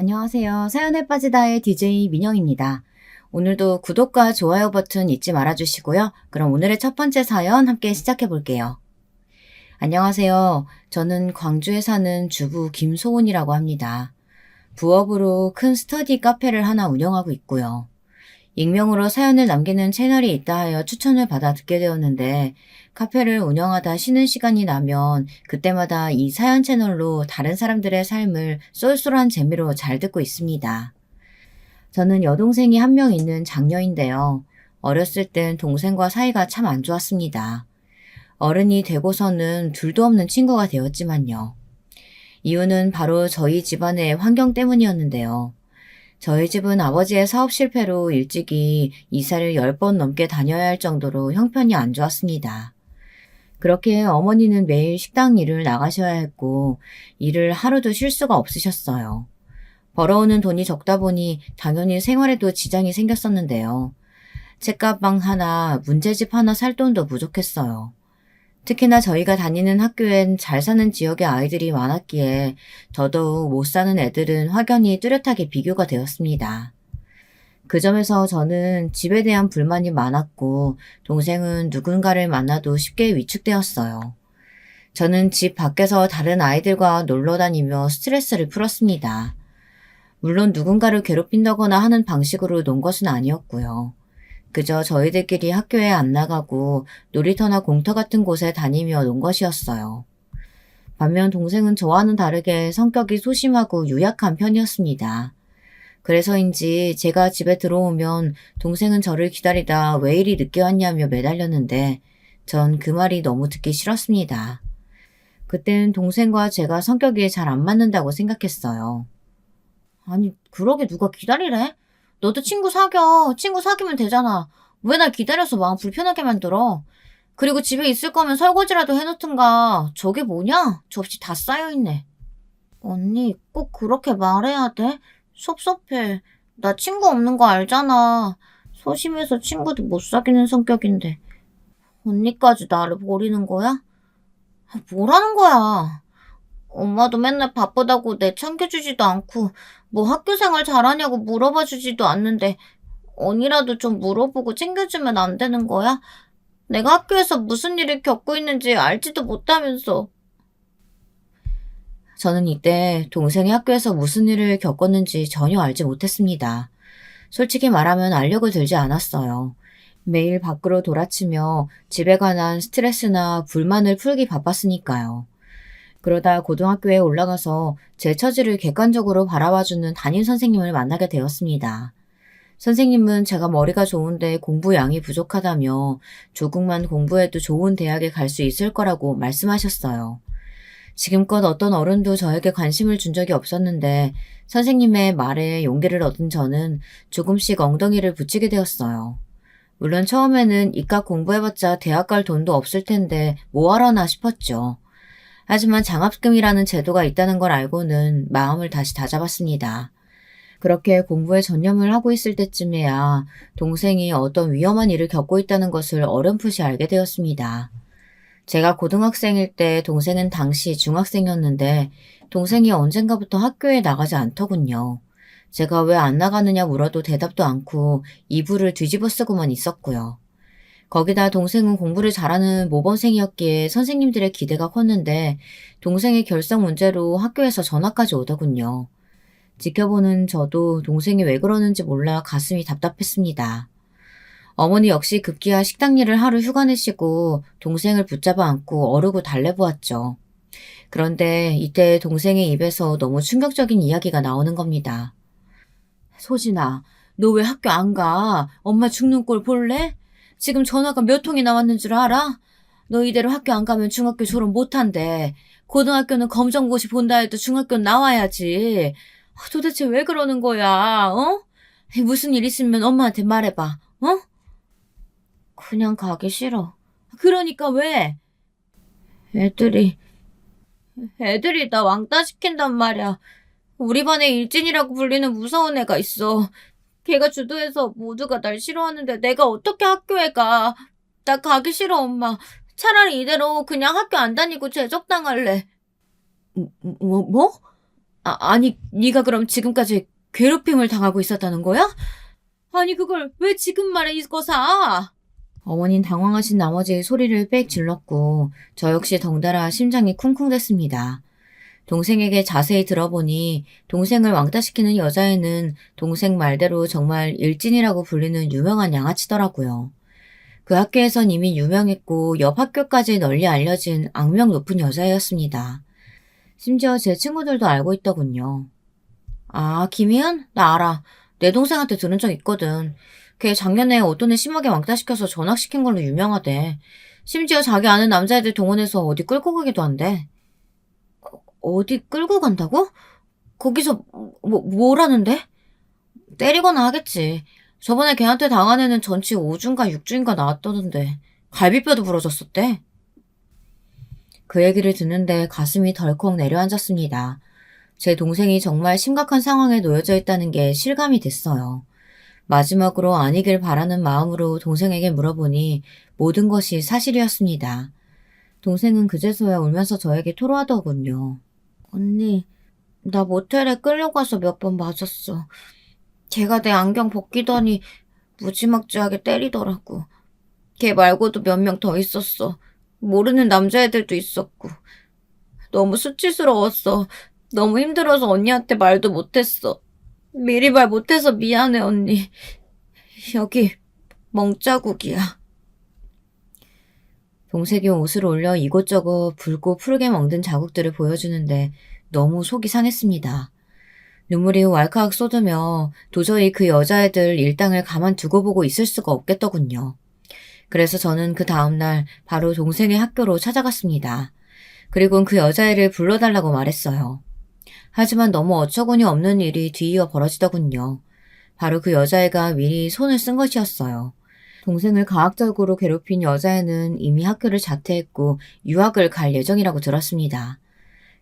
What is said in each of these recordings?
안녕하세요. 사연에 빠지다의 DJ 민영입니다. 오늘도 구독과 좋아요 버튼 잊지 말아주시고요. 그럼 오늘의 첫 번째 사연 함께 시작해 볼게요. 안녕하세요. 저는 광주에 사는 주부 김소은이라고 합니다. 부업으로 큰 스터디 카페를 하나 운영하고 있고요. 익명으로 사연을 남기는 채널이 있다 하여 추천을 받아 듣게 되었는데 카페를 운영하다 쉬는 시간이 나면 그때마다 이 사연 채널로 다른 사람들의 삶을 쏠쏠한 재미로 잘 듣고 있습니다. 저는 여동생이 한 명 있는 장녀인데요. 어렸을 땐 동생과 사이가 참 안 좋았습니다. 어른이 되고서는 둘도 없는 친구가 되었지만요. 이유는 바로 저희 집안의 환경 때문이었는데요. 저희 집은 아버지의 사업 실패로 일찍이 이사를 10번 넘게 다녀야 할 정도로 형편이 안 좋았습니다. 그렇게 어머니는 매일 식당 일을 나가셔야 했고 일을 하루도 쉴 수가 없으셨어요. 벌어오는 돈이 적다 보니 당연히 생활에도 지장이 생겼었는데요. 책가방 하나, 문제집 하나 살 돈도 부족했어요. 특히나 저희가 다니는 학교엔 잘 사는 지역의 아이들이 많았기에 더더욱 못 사는 애들은 확연히 뚜렷하게 비교가 되었습니다. 그 점에서 저는 집에 대한 불만이 많았고 동생은 누군가를 만나도 쉽게 위축되었어요. 저는 집 밖에서 다른 아이들과 놀러 다니며 스트레스를 풀었습니다. 물론 누군가를 괴롭힌다거나 하는 방식으로 논 것은 아니었고요. 그저 저희들끼리 학교에 안 나가고 놀이터나 공터 같은 곳에 다니며 논 것이었어요. 반면 동생은 저와는 다르게 성격이 소심하고 유약한 편이었습니다. 그래서인지 제가 집에 들어오면 동생은 저를 기다리다 왜 이리 늦게 왔냐며 매달렸는데 전 그 말이 너무 듣기 싫었습니다. 그땐 동생과 제가 성격이 잘 안 맞는다고 생각했어요. 아니, 그러게 누가 기다리래? 너도 친구 사겨. 친구 사귀면 되잖아. 왜 날 기다려서 마음 불편하게 만들어? 그리고 집에 있을 거면 설거지라도 해놓든가. 저게 뭐냐? 접시 다 쌓여있네. 언니, 꼭 그렇게 말해야 돼? 섭섭해. 나 친구 없는 거 알잖아. 소심해서 친구도 못 사귀는 성격인데. 언니까지 나를 버리는 거야? 뭐라는 거야? 엄마도 맨날 바쁘다고 내 챙겨주지도 않고 뭐 학교 생활 잘하냐고 물어봐 주지도 않는데 언니라도 좀 물어보고 챙겨주면 안 되는 거야? 내가 학교에서 무슨 일을 겪고 있는지 알지도 못하면서. 저는 이때 동생이 학교에서 무슨 일을 겪었는지 전혀 알지 못했습니다. 솔직히 말하면 알력을 들지 않았어요. 매일 밖으로 돌아치며 집에 관한 스트레스나 불만을 풀기 바빴으니까요. 그러다 고등학교에 올라가서 제 처지를 객관적으로 바라봐주는 담임 선생님을 만나게 되었습니다. 선생님은 제가 머리가 좋은데 공부량이 부족하다며 조금만 공부해도 좋은 대학에 갈 수 있을 거라고 말씀하셨어요. 지금껏 어떤 어른도 저에게 관심을 준 적이 없었는데 선생님의 말에 용기를 얻은 저는 조금씩 엉덩이를 붙이게 되었어요. 물론 처음에는 이깟 공부해봤자 대학 갈 돈도 없을 텐데 뭐하러나 싶었죠. 하지만 장학금이라는 제도가 있다는 걸 알고는 마음을 다시 다잡았습니다. 그렇게 공부에 전념을 하고 있을 때쯤에야 동생이 어떤 위험한 일을 겪고 있다는 것을 어렴풋이 알게 되었습니다. 제가 고등학생일 때 동생은 당시 중학생이었는데 동생이 언젠가부터 학교에 나가지 않더군요. 제가 왜 안 나가느냐 물어도 대답도 않고 이불을 뒤집어 쓰고만 있었고요. 거기다 동생은 공부를 잘하는 모범생이었기에 선생님들의 기대가 컸는데 동생의 결석 문제로 학교에서 전화까지 오더군요. 지켜보는 저도 동생이 왜 그러는지 몰라 가슴이 답답했습니다. 어머니 역시 급기야 식당 일을 하루 휴가 내시고 동생을 붙잡아 안고 어르고 달래보았죠. 그런데 이때 동생의 입에서 너무 충격적인 이야기가 나오는 겁니다. 소진아, 너 왜 학교 안 가? 엄마 죽는 꼴 볼래? 지금 전화가 몇 통이나 왔는 줄 알아? 너 이대로 학교 안 가면 중학교 졸업 못한대. 고등학교는 검정고시 본다 해도 중학교는 나와야지. 도대체 왜 그러는 거야, 어? 무슨 일 있으면 엄마한테 말해봐, 어? 그냥 가기 싫어. 그러니까 왜? 애들이, 애들이 나 왕따 시킨단 말이야. 우리 반에 일진이라고 불리는 무서운 애가 있어. 걔가 주도해서 모두가 날 싫어하는데 내가 어떻게 학교에 가. 나 가기 싫어, 엄마. 차라리 이대로 그냥 학교 안 다니고 제적당할래. 뭐? 아니, 네가 그럼 지금까지 괴롭힘을 당하고 있었다는 거야? 아니, 그걸 왜 지금 말해, 이거사? 어머닌 당황하신 나머지 소리를 빽 질렀고 저 역시 덩달아 심장이 쿵쿵댔습니다. 동생에게 자세히 들어보니 동생을 왕따시키는 여자애는 동생 말대로 정말 일진이라고 불리는 유명한 양아치더라고요. 그 학교에선 이미 유명했고 옆 학교까지 널리 알려진 악명 높은 여자애였습니다. 심지어 제 친구들도 알고 있더군요. 아, 김희은? 나 알아. 내 동생한테 들은 적 있거든. 걔 작년에 어떤 애 심하게 왕따시켜서 전학시킨 걸로 유명하대. 심지어 자기 아는 남자애들 동원해서 어디 끌고 가기도 한대. 어디 끌고 간다고? 거기서 뭐라는데? 때리거나 하겠지. 저번에 걔한테 당한 애는 전치 5주인가 6주인가 나왔다던데 갈비뼈도 부러졌었대. 그 얘기를 듣는데 가슴이 덜컥 내려앉았습니다. 제 동생이 정말 심각한 상황에 놓여져 있다는 게 실감이 됐어요. 마지막으로 아니길 바라는 마음으로 동생에게 물어보니 모든 것이 사실이었습니다. 동생은 그제서야 울면서 저에게 토로하더군요. 언니, 나 모텔에 끌려가서 몇 번 맞았어. 걔가 내 안경 벗기더니 무지막지하게 때리더라고. 걔 말고도 몇 명 더 있었어. 모르는 남자애들도 있었고. 너무 수치스러웠어. 너무 힘들어서 언니한테 말도 못했어. 미리 말 못해서 미안해, 언니. 여기 멍자국이야. 동생이 옷을 올려 이곳저곳 붉고 푸르게 멍든 자국들을 보여주는데 너무 속이 상했습니다. 눈물이 왈칵 쏟으며 도저히 그 여자애들 일당을 가만두고 보고 있을 수가 없겠더군요. 그래서 저는 그 다음날 바로 동생의 학교로 찾아갔습니다. 그리고 그 여자애를 불러달라고 말했어요. 하지만 너무 어처구니 없는 일이 뒤이어 벌어지더군요. 바로 그 여자애가 미리 손을 쓴 것이었어요. 동생을 가학적으로 괴롭힌 여자애는 이미 학교를 자퇴했고 유학을 갈 예정이라고 들었습니다.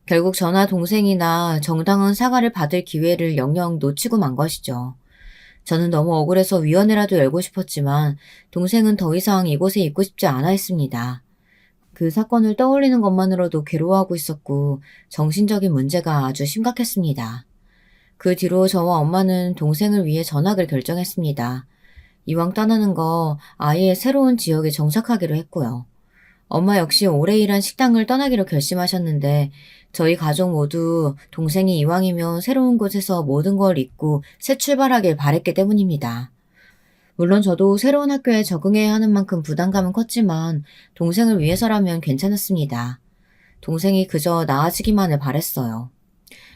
결국 저나 동생이나 정당한 사과를 받을 기회를 영영 놓치고 만 것이죠. 저는 너무 억울해서 위원회라도 열고 싶었지만 동생은 더 이상 이곳에 있고 싶지 않아 했습니다. 그 사건을 떠올리는 것만으로도 괴로워하고 있었고 정신적인 문제가 아주 심각했습니다. 그 뒤로 저와 엄마는 동생을 위해 전학을 결정했습니다. 이왕 떠나는 거 아예 새로운 지역에 정착하기로 했고요. 엄마 역시 오래 일한 식당을 떠나기로 결심하셨는데 저희 가족 모두 동생이 이왕이면 새로운 곳에서 모든 걸 잊고 새 출발하길 바랬기 때문입니다. 물론 저도 새로운 학교에 적응해야 하는 만큼 부담감은 컸지만 동생을 위해서라면 괜찮았습니다. 동생이 그저 나아지기만을 바랬어요.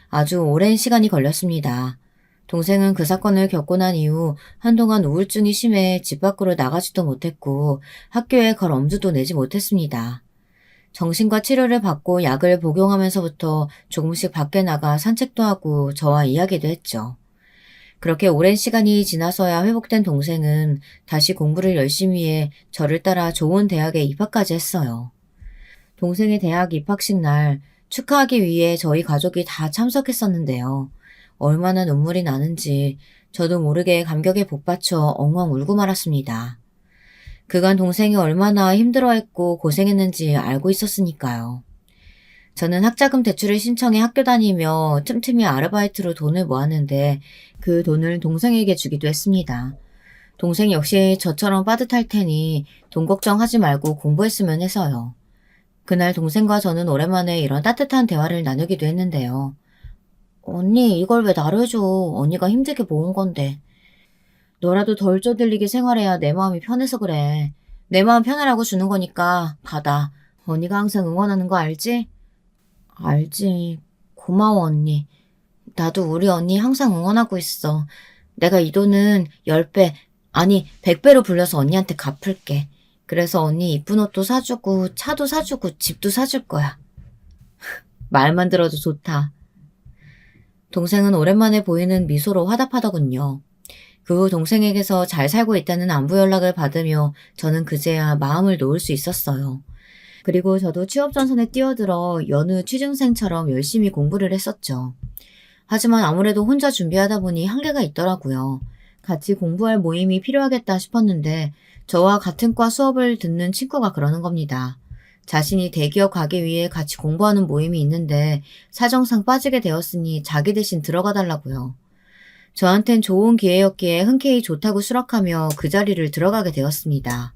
아주 오랜 시간이 걸렸습니다. 동생은 그 사건을 겪고 난 이후 한동안 우울증이 심해 집 밖으로 나가지도 못했고 학교에 갈 엄두도 내지 못했습니다. 정신과 치료를 받고 약을 복용하면서부터 조금씩 밖에 나가 산책도 하고 저와 이야기도 했죠. 그렇게 오랜 시간이 지나서야 회복된 동생은 다시 공부를 열심히 해 저를 따라 좋은 대학에 입학까지 했어요. 동생의 대학 입학식 날 축하하기 위해 저희 가족이 다 참석했었는데요. 얼마나 눈물이 나는지 저도 모르게 감격에 복받쳐 엉엉 울고 말았습니다. 그간 동생이 얼마나 힘들어했고 고생했는지 알고 있었으니까요. 저는 학자금 대출을 신청해 학교 다니며 틈틈이 아르바이트로 돈을 모았는데 그 돈을 동생에게 주기도 했습니다. 동생 역시 저처럼 빠듯할 테니 돈 걱정하지 말고 공부했으면 해서요. 그날 동생과 저는 오랜만에 이런 따뜻한 대화를 나누기도 했는데요. 언니, 이걸 왜 나를 해줘? 언니가 힘들게 모은 건데. 너라도 덜 쪼들리게 생활해야 내 마음이 편해서 그래. 내 마음 편하라고 주는 거니까 받아. 언니가 항상 응원하는 거 알지? 알지. 고마워, 언니. 나도 우리 언니 항상 응원하고 있어. 내가 이 돈은 10배, 아니 100배로 불려서 언니한테 갚을게. 그래서 언니 이쁜 옷도 사주고 차도 사주고 집도 사줄 거야. 말만 들어도 좋다. 동생은 오랜만에 보이는 미소로 화답하더군요. 그 후 동생에게서 잘 살고 있다는 안부 연락을 받으며 저는 그제야 마음을 놓을 수 있었어요. 그리고 저도 취업전선에 뛰어들어 여느 취준생처럼 열심히 공부를 했었죠. 하지만 아무래도 혼자 준비하다 보니 한계가 있더라고요. 같이 공부할 모임이 필요하겠다 싶었는데 저와 같은 과 수업을 듣는 친구가 그러는 겁니다. 자신이 대기업 가기 위해 같이 공부하는 모임이 있는데 사정상 빠지게 되었으니 자기 대신 들어가 달라고요. 저한텐 좋은 기회였기에 흔쾌히 좋다고 수락하며 그 자리를 들어가게 되었습니다.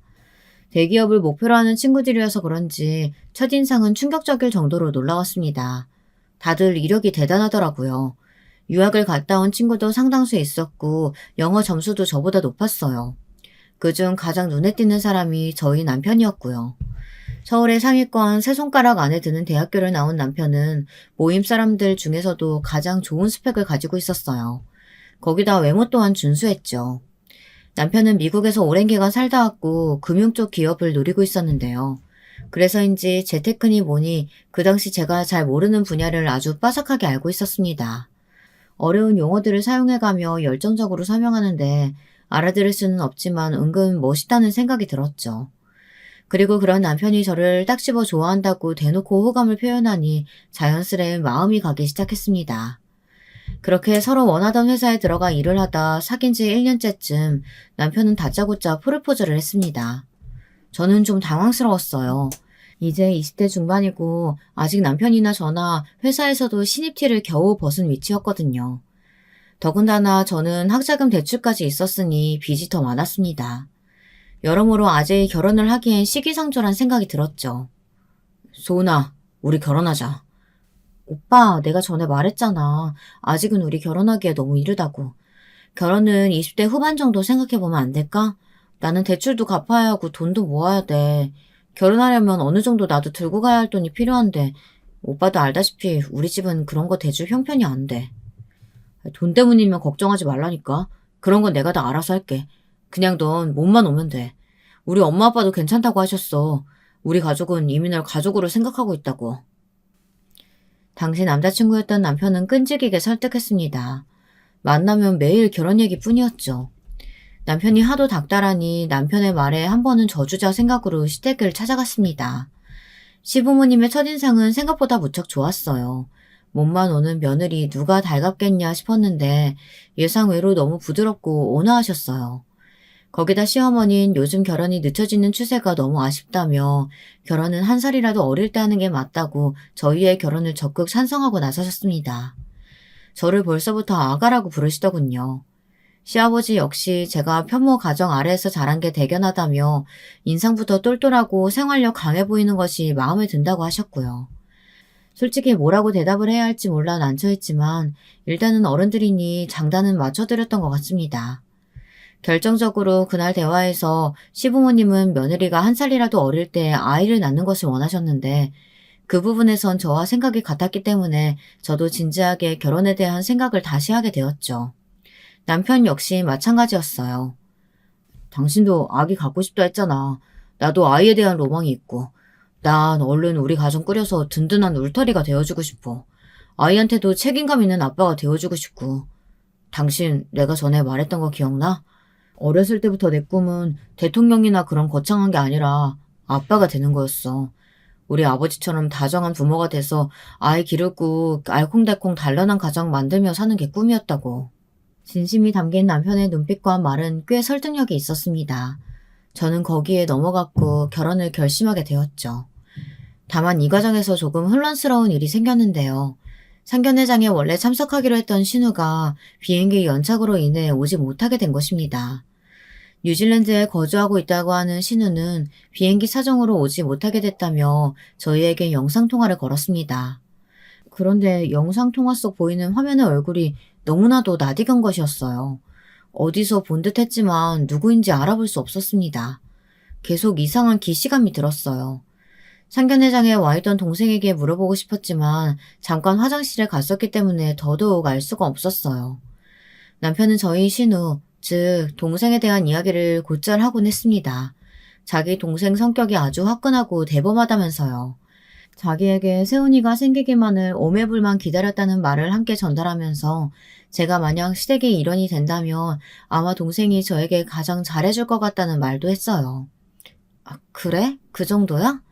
대기업을 목표로 하는 친구들이어서 그런지 첫인상은 충격적일 정도로 놀라웠습니다. 다들 이력이 대단하더라고요. 유학을 갔다 온 친구도 상당수 있었고 영어 점수도 저보다 높았어요. 그중 가장 눈에 띄는 사람이 저희 남편이었고요. 서울의 상위권 세 손가락 안에 드는 대학교를 나온 남편은 모임 사람들 중에서도 가장 좋은 스펙을 가지고 있었어요. 거기다 외모 또한 준수했죠. 남편은 미국에서 오랜 기간 살다 왔고 금융 쪽 기업을 노리고 있었는데요. 그래서인지 재테크니 뭐니 그 당시 제가 잘 모르는 분야를 아주 빠삭하게 알고 있었습니다. 어려운 용어들을 사용해가며 열정적으로 설명하는데 알아들을 수는 없지만 은근 멋있다는 생각이 들었죠. 그리고 그런 남편이 저를 딱 집어 좋아한다고 대놓고 호감을 표현하니 자연스레 마음이 가기 시작했습니다. 그렇게 서로 원하던 회사에 들어가 일을 하다 사귄 지 1년째쯤 남편은 다짜고짜 프로포즈를 했습니다. 저는 좀 당황스러웠어요. 이제 20대 중반이고 아직 남편이나 저나 회사에서도 신입티를 겨우 벗은 위치였거든요. 더군다나 저는 학자금 대출까지 있었으니 빚이 더 많았습니다. 여러모로 아재의 결혼을 하기엔 시기상조란 생각이 들었죠. 소은아, 우리 결혼하자. 오빠, 내가 전에 말했잖아. 아직은 우리 결혼하기에 너무 이르다고. 결혼은 20대 후반 정도 생각해보면 안 될까? 나는 대출도 갚아야 하고 돈도 모아야 돼. 결혼하려면 어느 정도 나도 들고 가야 할 돈이 필요한데 오빠도 알다시피 우리 집은 그런 거 대줄 형편이 안 돼. 돈 때문이면 걱정하지 말라니까. 그런 건 내가 다 알아서 할게. 그냥 넌 몸만 오면 돼. 우리 엄마 아빠도 괜찮다고 하셨어. 우리 가족은 이민을 가족으로 생각하고 있다고. 당시 남자친구였던 남편은 끈질기게 설득했습니다. 만나면 매일 결혼 얘기뿐이었죠. 남편이 하도 닥달하니 남편의 말에 한 번은 져주자 생각으로 시댁을 찾아갔습니다. 시부모님의 첫인상은 생각보다 무척 좋았어요. 몸만 오는 며느리 누가 달갑겠냐 싶었는데 예상외로 너무 부드럽고 온화하셨어요. 거기다 시어머니는 요즘 결혼이 늦춰지는 추세가 너무 아쉽다며 결혼은 한 살이라도 어릴 때 하는 게 맞다고 저희의 결혼을 적극 찬성하고 나서셨습니다. 저를 벌써부터 아가라고 부르시더군요. 시아버지 역시 제가 편모 가정 아래에서 자란 게 대견하다며 인상부터 똘똘하고 생활력 강해 보이는 것이 마음에 든다고 하셨고요. 솔직히 뭐라고 대답을 해야 할지 몰라 난처했지만 일단은 어른들이니 장단은 맞춰드렸던 것 같습니다. 결정적으로 그날 대화에서 시부모님은 며느리가 한 살이라도 어릴 때 아이를 낳는 것을 원하셨는데 그 부분에선 저와 생각이 같았기 때문에 저도 진지하게 결혼에 대한 생각을 다시 하게 되었죠. 남편 역시 마찬가지였어요. 당신도 아기 갖고 싶다 했잖아. 나도 아이에 대한 로망이 있고. 난 얼른 우리 가정 꾸려서 든든한 울타리가 되어주고 싶어. 아이한테도 책임감 있는 아빠가 되어주고 싶고. 당신 내가 전에 말했던 거 기억나? 어렸을 때부터 내 꿈은 대통령이나 그런 거창한 게 아니라 아빠가 되는 거였어. 우리 아버지처럼 다정한 부모가 돼서 아이 기르고 알콩달콩 단란한 가정 만들며 사는 게 꿈이었다고. 진심이 담긴 남편의 눈빛과 말은 꽤 설득력이 있었습니다. 저는 거기에 넘어갔고 결혼을 결심하게 되었죠. 다만 이 과정에서 조금 혼란스러운 일이 생겼는데요. 상견례장에 원래 참석하기로 했던 신우가 비행기 연착으로 인해 오지 못하게 된 것입니다. 뉴질랜드에 거주하고 있다고 하는 신우는 비행기 사정으로 오지 못하게 됐다며 저희에게 영상통화를 걸었습니다. 그런데 영상통화 속 보이는 화면의 얼굴이 너무나도 낯익은 것이었어요. 어디서 본 듯 했지만 누구인지 알아볼 수 없었습니다. 계속 이상한 기시감이 들었어요. 상견례장에 와있던 동생에게 물어보고 싶었지만 잠깐 화장실에 갔었기 때문에 더더욱 알 수가 없었어요. 남편은 저희 신우, 즉 동생에 대한 이야기를 곧잘 하곤 했습니다. 자기 동생 성격이 아주 화끈하고 대범하다면서요. 자기에게 세훈이가 생기기만을 오매불만 기다렸다는 말을 함께 전달하면서 제가 만약 시댁의 일원이 된다면 아마 동생이 저에게 가장 잘해줄 것 같다는 말도 했어요. 아, 그래? 그 정도야?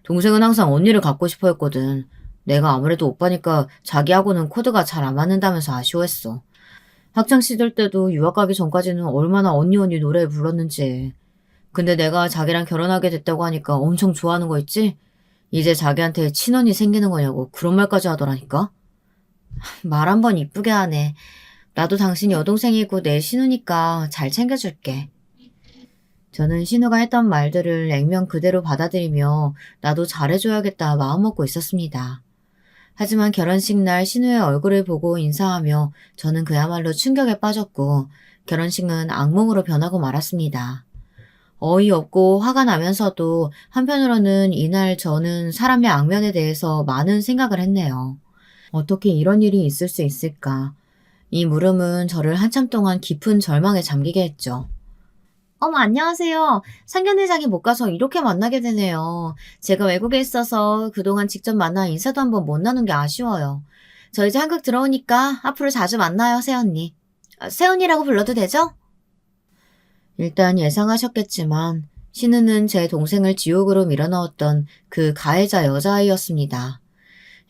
동생은 항상 언니를 갖고 싶어 했거든. 내가 아무래도 오빠니까 자기하고는 코드가 잘 안 맞는다면서 아쉬워했어. 학창시절 때도 유학 가기 전까지는 얼마나 언니 노래 불렀는지. 근데 내가 자기랑 결혼하게 됐다고 하니까 엄청 좋아하는 거 있지? 이제 자기한테 친언니 생기는 거냐고 그런 말까지 하더라니까? 말 한 번 이쁘게 하네. 나도 당신 여동생이고 내 신우니까 잘 챙겨줄게. 저는 신우가 했던 말들을 액면 그대로 받아들이며 나도 잘해줘야겠다 마음먹고 있었습니다. 하지만 결혼식 날 신우의 얼굴을 보고 인사하며 저는 그야말로 충격에 빠졌고 결혼식은 악몽으로 변하고 말았습니다. 어이없고 화가 나면서도 한편으로는 이날 저는 사람의 악면에 대해서 많은 생각을 했네요. 어떻게 이런 일이 있을 수 있을까? 이 물음은 저를 한참 동안 깊은 절망에 잠기게 했죠. 어머, 안녕하세요. 상견례장에 못 가서 이렇게 만나게 되네요. 제가 외국에 있어서 그동안 직접 만나 인사도 한번 못 나눈 게 아쉬워요. 저 이제 한국 들어오니까 앞으로 자주 만나요, 새언니. 새언니라고 불러도 되죠? 일단 예상하셨겠지만 신우는 제 동생을 지옥으로 밀어넣었던 그 가해자 여자아이였습니다.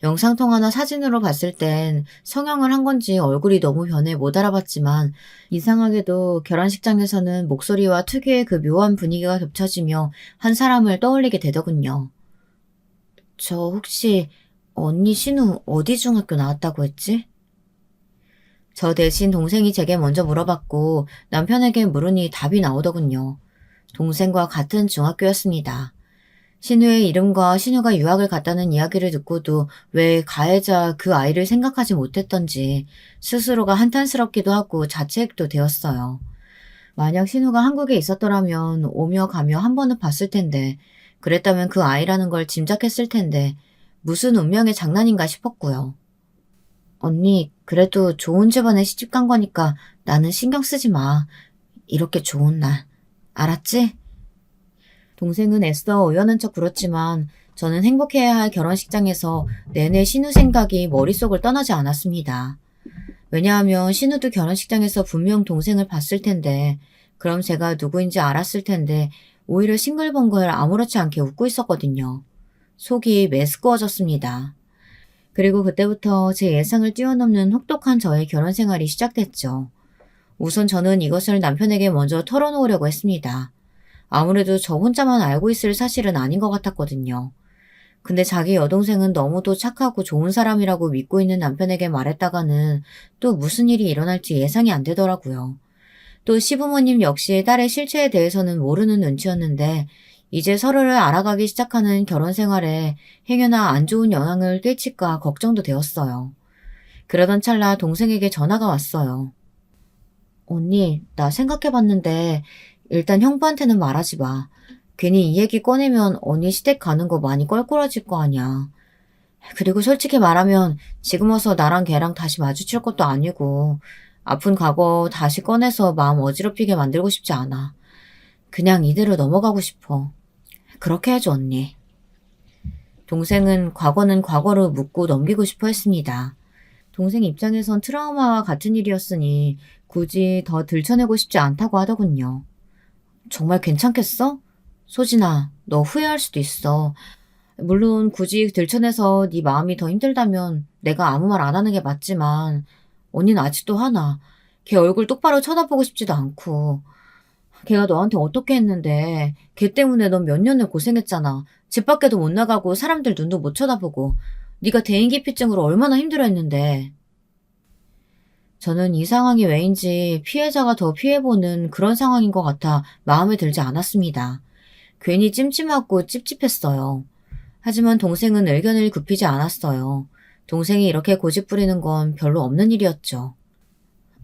영상통화나 사진으로 봤을 땐 성형을 한 건지 얼굴이 너무 변해 못 알아봤지만 이상하게도 결혼식장에서는 목소리와 특유의 그 묘한 분위기가 겹쳐지며 한 사람을 떠올리게 되더군요. 저 혹시 언니 신우 어디 중학교 나왔다고 했지? 저 대신 동생이 제게 먼저 물어봤고 남편에게 물으니 답이 나오더군요. 동생과 같은 중학교였습니다. 신우의 이름과 신우가 유학을 갔다는 이야기를 듣고도 왜 가해자 그 아이를 생각하지 못했던지 스스로가 한탄스럽기도 하고 자책도 되었어요. 만약 신우가 한국에 있었더라면 오며 가며 한 번은 봤을 텐데 그랬다면 그 아이라는 걸 짐작했을 텐데 무슨 운명의 장난인가 싶었고요. 언니, 그래도 좋은 집안에 시집간 거니까 나는 신경 쓰지 마. 이렇게 좋은 날. 알았지? 동생은 애써 의연한 척 굴었지만 저는 행복해야 할 결혼식장에서 내내 신우 생각이 머릿속을 떠나지 않았습니다. 왜냐하면 신우도 결혼식장에서 분명 동생을 봤을 텐데 그럼 제가 누구인지 알았을 텐데 오히려 싱글벙글 아무렇지 않게 웃고 있었거든요. 속이 메스꺼워졌습니다. 그리고 그때부터 제 예상을 뛰어넘는 혹독한 저의 결혼 생활이 시작됐죠. 우선 저는 이것을 남편에게 먼저 털어놓으려고 했습니다. 아무래도 저 혼자만 알고 있을 사실은 아닌 것 같았거든요. 근데 자기 여동생은 너무도 착하고 좋은 사람이라고 믿고 있는 남편에게 말했다가는 또 무슨 일이 일어날지 예상이 안 되더라고요. 또 시부모님 역시 딸의 실체에 대해서는 모르는 눈치였는데 이제 서로를 알아가기 시작하는 결혼 생활에 행여나 안 좋은 영향을 끼칠까 걱정도 되었어요. 그러던 찰나 동생에게 전화가 왔어요. 언니, 나 생각해봤는데 일단 형부한테는 말하지 마. 괜히 이 얘기 꺼내면 언니 시댁 가는 거 많이 껄끄러질 거 아니야. 그리고 솔직히 말하면 지금 와서 나랑 걔랑 다시 마주칠 것도 아니고 아픈 과거 다시 꺼내서 마음 어지럽히게 만들고 싶지 않아. 그냥 이대로 넘어가고 싶어. 그렇게 해줘, 언니. 동생은 과거는 과거로 묻고 넘기고 싶어 했습니다. 동생 입장에선 트라우마와 같은 일이었으니 굳이 더 들춰내고 싶지 않다고 하더군요. 정말 괜찮겠어? 소진아, 너 후회할 수도 있어. 물론 굳이 들춰내서 네 마음이 더 힘들다면 내가 아무 말 안 하는 게 맞지만 언니는 아직도 화나. 걔 얼굴 똑바로 쳐다보고 싶지도 않고. 걔가 너한테 어떻게 했는데 걔 때문에 넌 몇 년을 고생했잖아. 집 밖에도 못 나가고 사람들 눈도 못 쳐다보고 네가 대인기피증으로 얼마나 힘들어했는데. 저는 이 상황이 왜인지 피해자가 더 피해보는 그런 상황인 것 같아 마음에 들지 않았습니다. 괜히 찜찜하고 찝찝했어요. 하지만 동생은 의견을 굽히지 않았어요. 동생이 이렇게 고집 부리는 건 별로 없는 일이었죠.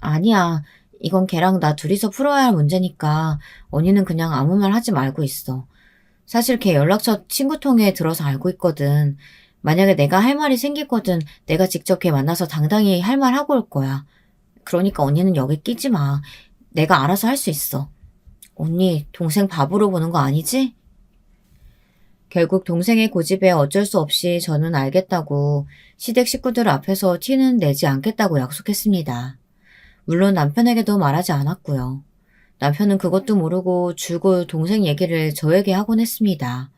아니야. 이건 걔랑 나 둘이서 풀어야 할 문제니까 언니는 그냥 아무 말 하지 말고 있어. 사실 걔 연락처 친구통에 들어서 알고 있거든. 만약에 내가 할 말이 생기거든 내가 직접 걔 만나서 당당히 할 말 하고 올 거야. 그러니까 언니는 여기 끼지 마. 내가 알아서 할 수 있어. 언니, 동생 바보로 보는 거 아니지? 결국 동생의 고집에 어쩔 수 없이 저는 알겠다고 시댁 식구들 앞에서 티는 내지 않겠다고 약속했습니다. 물론 남편에게도 말하지 않았고요. 남편은 그것도 모르고 줄곧 동생 얘기를 저에게 하곤 했습니다.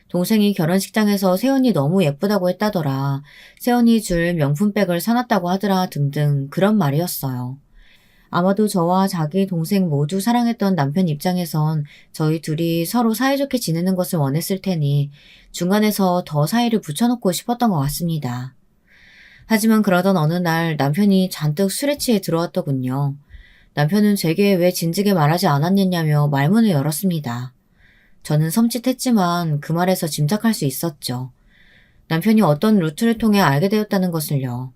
동생이 결혼식장에서 새언니 너무 예쁘다고 했다더라. 새언니 줄 명품백을 사놨다고 하더라 등등 그런 말이었어요. 아마도 저와 자기 동생 모두 사랑했던 남편 입장에선 저희 둘이 서로 사이좋게 지내는 것을 원했을 테니 중간에서 더 사이를 붙여놓고 싶었던 것 같습니다. 하지만 그러던 어느 날 남편이 잔뜩 술에 취해 들어왔더군요. 남편은 제게 왜 진즉에 말하지 않았느냐며 말문을 열었습니다. 저는 섬찟했지만 그 말에서 짐작할 수 있었죠. 남편이 어떤 루트를 통해 알게 되었다는 것을요.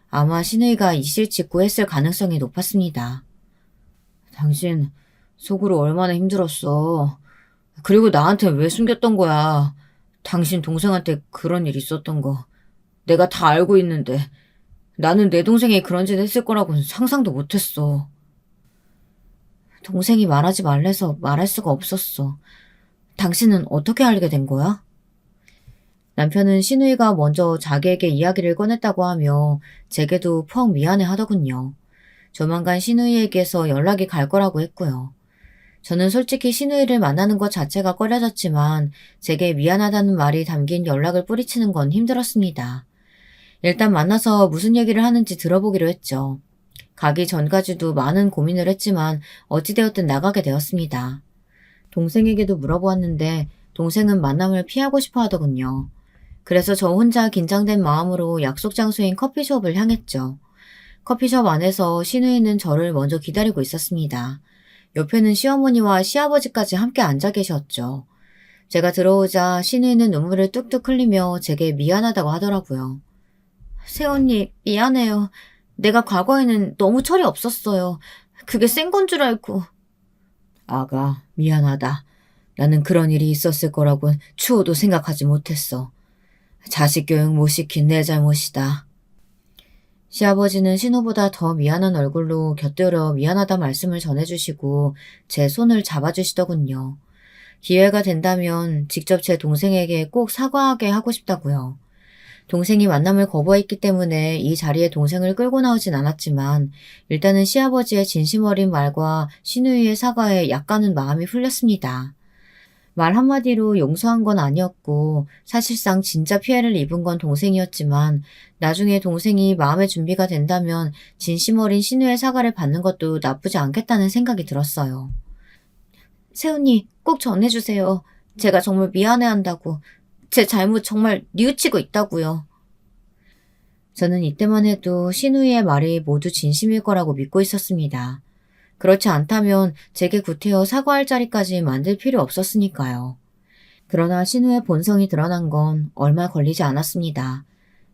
아마 신우이가 이실 직고 했을 가능성이 높았습니다. 당신 속으로 얼마나 힘들었어. 그리고 나한테 왜 숨겼던 거야. 당신 동생한테 그런 일 있었던 거. 내가 다 알고 있는데 나는 내 동생이 그런 짓 했을 거라고는 상상도 못했어. 동생이 말하지 말래서 말할 수가 없었어. 당신은 어떻게 알게 된 거야? 남편은 신우이가 먼저 자기에게 이야기를 꺼냈다고 하며 제게도 퍽 미안해 하더군요. 조만간 신우이에게서 연락이 갈 거라고 했고요. 저는 솔직히 신우이를 만나는 것 자체가 꺼려졌지만 제게 미안하다는 말이 담긴 연락을 뿌리치는 건 힘들었습니다. 일단 만나서 무슨 얘기를 하는지 들어보기로 했죠. 가기 전까지도 많은 고민을 했지만 어찌되었든 나가게 되었습니다. 동생에게도 물어보았는데 동생은 만남을 피하고 싶어 하더군요. 그래서 저 혼자 긴장된 마음으로 약속 장소인 커피숍을 향했죠. 커피숍 안에서 신우이는 저를 먼저 기다리고 있었습니다. 옆에는 시어머니와 시아버지까지 함께 앉아 계셨죠. 제가 들어오자 신우이는 눈물을 뚝뚝 흘리며 제게 미안하다고 하더라고요. 새언니, 미안해요. 내가 과거에는 너무 철이 없었어요. 그게 센 건 줄 알고. 아가, 미안하다. 나는 그런 일이 있었을 거라곤 추호도 생각하지 못했어. 자식 교육 못 시킨 내 잘못이다. 시아버지는 신우보다 더 미안한 얼굴로 곁들여 미안하다 말씀을 전해주시고 제 손을 잡아주시더군요. 기회가 된다면 직접 제 동생에게 꼭 사과하게 하고 싶다고요. 동생이 만남을 거부했기 때문에 이 자리에 동생을 끌고 나오진 않았지만 일단은 시아버지의 진심 어린 말과 신우이의 사과에 약간은 마음이 풀렸습니다. 말 한마디로 용서한 건 아니었고 사실상 진짜 피해를 입은 건 동생이었지만 나중에 동생이 마음의 준비가 된다면 진심 어린 신우의 사과를 받는 것도 나쁘지 않겠다는 생각이 들었어요. 새언니 꼭 전해주세요. 제가 정말 미안해한다고. 제 잘못 정말 뉘우치고 있다고요. 저는 이때만 해도 신우이의 말이 모두 진심일 거라고 믿고 있었습니다. 그렇지 않다면 제게 구태여 사과할 자리까지 만들 필요 없었으니까요. 그러나 신우의 본성이 드러난 건 얼마 걸리지 않았습니다.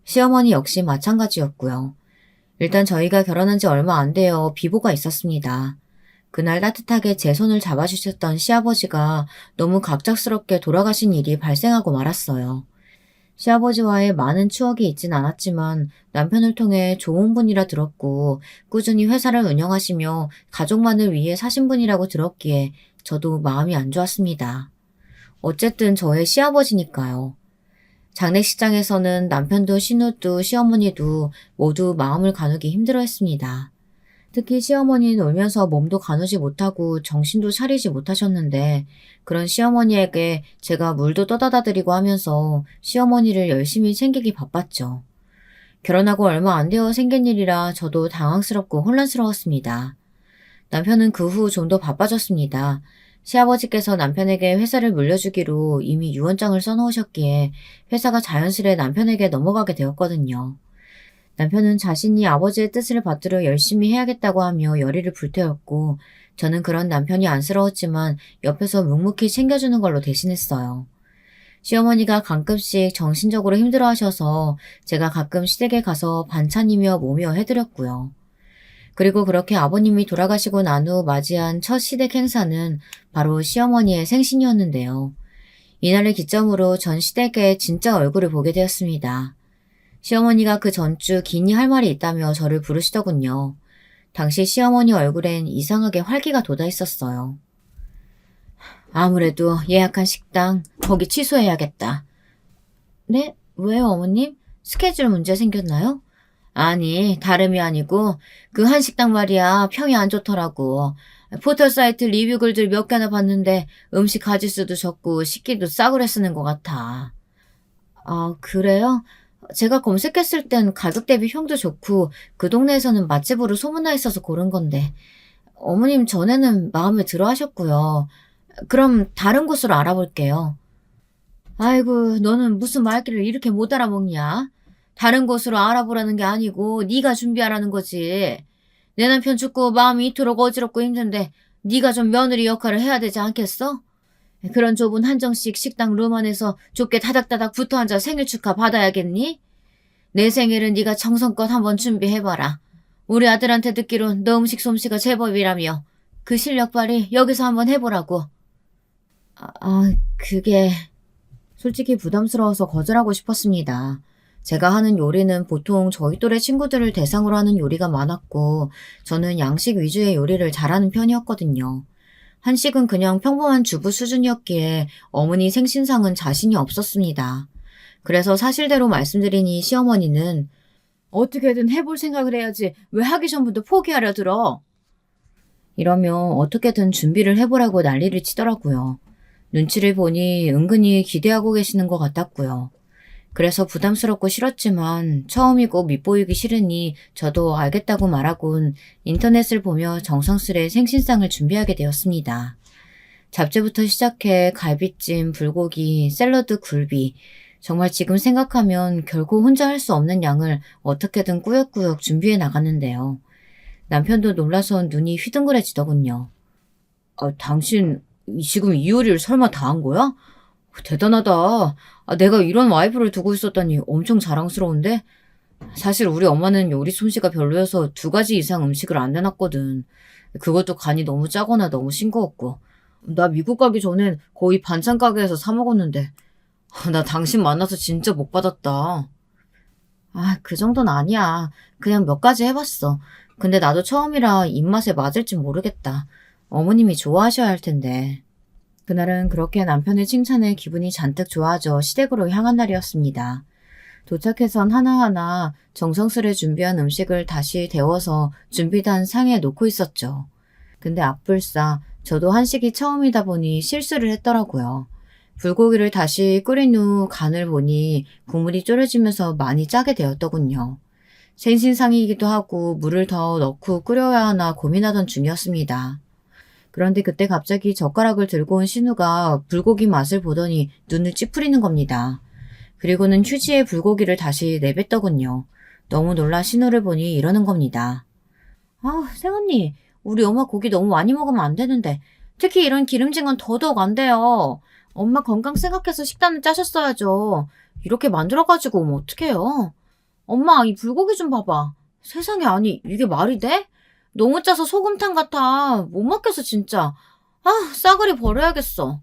시어머니 역시 마찬가지였고요. 일단 저희가 결혼한 지 얼마 안 되어 비보가 있었습니다. 그날 따뜻하게 제 손을 잡아주셨던 시아버지가 너무 갑작스럽게 돌아가신 일이 발생하고 말았어요. 시아버지와의 많은 추억이 있진 않았지만 남편을 통해 좋은 분이라 들었고 꾸준히 회사를 운영하시며 가족만을 위해 사신 분이라고 들었기에 저도 마음이 안 좋았습니다. 어쨌든 저의 시아버지니까요. 장례식장에서는 남편도 신우도 시어머니도 모두 마음을 가누기 힘들어했습니다. 특히 시어머니는 울면서 몸도 가누지 못하고 정신도 차리지 못하셨는데 그런 시어머니에게 제가 물도 떠다다 드리고 하면서 시어머니를 열심히 챙기기 바빴죠. 결혼하고 얼마 안 되어 생긴 일이라 저도 당황스럽고 혼란스러웠습니다. 남편은 그 후 좀 더 바빠졌습니다. 시아버지께서 남편에게 회사를 물려주기로 이미 유언장을 써놓으셨기에 회사가 자연스레 남편에게 넘어가게 되었거든요. 남편은 자신이 아버지의 뜻을 받들어 열심히 해야겠다고 하며 열의를 불태웠고 저는 그런 남편이 안쓰러웠지만 옆에서 묵묵히 챙겨주는 걸로 대신했어요. 시어머니가 가끔씩 정신적으로 힘들어하셔서 제가 가끔 시댁에 가서 반찬이며 몸이며 해드렸고요. 그리고 그렇게 아버님이 돌아가시고 난 후 맞이한 첫 시댁 행사는 바로 시어머니의 생신이었는데요. 이날을 기점으로 전 시댁의 진짜 얼굴을 보게 되었습니다. 시어머니가 그 전주 기니 할 말이 있다며 저를 부르시더군요. 당시 시어머니 얼굴엔 이상하게 활기가 돋아 있었어요. 아무래도 예약한 식당 거기 취소해야겠다. 네? 왜요 어머님? 스케줄 문제 생겼나요? 아니 다름이 아니고 그 한식당 말이야 평이 안 좋더라고. 포털 사이트 리뷰 글들 몇 개나 봤는데 음식 가짓수도 적고 식기도 싸구려 쓰는 것 같아. 아 그래요? 제가 검색했을 땐 가격 대비 평도 좋고 그 동네에서는 맛집으로 소문나 있어서 고른 건데 어머님 전에는 마음에 들어 하셨고요. 그럼 다른 곳으로 알아볼게요. 아이고, 너는 무슨 말귀를 이렇게 못 알아먹냐? 다른 곳으로 알아보라는 게 아니고 네가 준비하라는 거지. 내 남편 죽고 마음이 이토록 어지럽고 힘든데 네가 좀 며느리 역할을 해야 되지 않겠어? 그런 좁은 한정식 식당 룸 안에서 좁게 다닥다닥 붙어 앉아 생일 축하 받아야겠니? 내 생일은 네가 정성껏 한번 준비해봐라. 우리 아들한테 듣기론 너 음식 솜씨가 제법이라며. 그 실력 발휘 여기서 한번 해보라고. 그게 솔직히 부담스러워서 거절하고 싶었습니다. 제가 하는 요리는 보통 저희 또래 친구들을 대상으로 하는 요리가 많았고 저는 양식 위주의 요리를 잘하는 편이었거든요. 한식은 그냥 평범한 주부 수준이었기에 어머니 생신상은 자신이 없었습니다. 그래서 사실대로 말씀드리니 시어머니는 어떻게든 해볼 생각을 해야지 왜 하기 전부터 포기하려 들어. 이러며 어떻게든 준비를 해보라고 난리를 치더라고요. 눈치를 보니 은근히 기대하고 계시는 것 같았고요. 그래서 부담스럽고 싫었지만 처음이고 밉보이기 싫으니 저도 알겠다고 말하곤 인터넷을 보며 정성스레 생신상을 준비하게 되었습니다. 잡채부터 시작해 갈비찜, 불고기, 샐러드, 굴비. 정말 지금 생각하면 결코 혼자 할 수 없는 양을 어떻게든 꾸역꾸역 준비해 나갔는데요. 남편도 놀라서 눈이 휘둥그레지더군요. 당신 지금 이 요리를 설마 다 한 거야? 대단하다. 내가 이런 와이프를 두고 있었다니 엄청 자랑스러운데? 사실 우리 엄마는 요리 솜씨가 별로여서 2가지 이상 음식을 안 내놨거든. 그것도 간이 너무 짜거나 너무 싱거웠고. 나 미국 가기 전엔 거의 반찬 가게에서 사 먹었는데. 나 당신 만나서 진짜 복 받았다. 그 정도는 아니야. 그냥 몇 가지 해봤어. 근데 나도 처음이라 입맛에 맞을지 모르겠다. 어머님이 좋아하셔야 할 텐데. 그날은 그렇게 남편의 칭찬에 기분이 잔뜩 좋아져 시댁으로 향한 날이었습니다. 도착해선 하나하나 정성스레 준비한 음식을 다시 데워서 준비단 상에 놓고 있었죠. 근데 앞불싸 저도 한식이 처음이다 보니 실수를 했더라고요. 불고기를 다시 끓인 후 간을 보니 국물이 졸여지면서 많이 짜게 되었더군요. 생신상이기도 하고 물을 더 넣고 끓여야 하나 고민하던 중이었습니다. 그런데 그때 갑자기 젓가락을 들고 온 신우가 불고기 맛을 보더니 눈을 찌푸리는 겁니다. 그리고는 휴지에 불고기를 다시 내뱉더군요. 너무 놀라 신우를 보니 이러는 겁니다. 새언니, 우리 엄마 고기 너무 많이 먹으면 안 되는데 특히 이런 기름진 건 더더욱 안 돼요. 엄마 건강 생각해서 식단을 짜셨어야죠. 이렇게 만들어가지고 오면 어떡해요. 엄마, 이 불고기 좀 봐봐. 세상에, 아니 이게 말이 돼? 너무 짜서 소금탕 같아. 못 먹겠어 진짜. 싸그리 버려야겠어.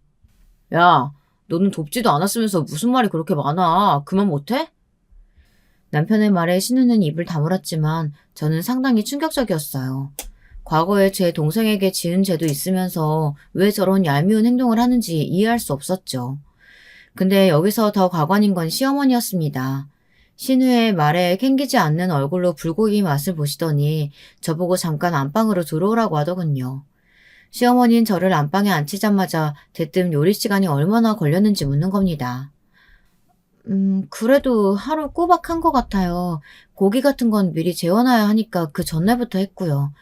야, 너는 돕지도 않았으면서 무슨 말이 그렇게 많아. 그만 못해? 남편의 말에 신우는 입을 다물었지만 저는 상당히 충격적이었어요. 과거에 제 동생에게 지은 죄도 있으면서 왜 저런 얄미운 행동을 하는지 이해할 수 없었죠. 근데 여기서 더 가관인 건 시어머니였습니다. 신우의 말에 캥기지 않는 얼굴로 불고기 맛을 보시더니 저보고 잠깐 안방으로 들어오라고 하더군요. 시어머니는 저를 안방에 앉히자마자 대뜸 요리 시간이 얼마나 걸렸는지 묻는 겁니다. 그래도 하루 꼬박 한 것 같아요. 고기 같은 건 미리 재워놔야 하니까 그 전날부터 했고요.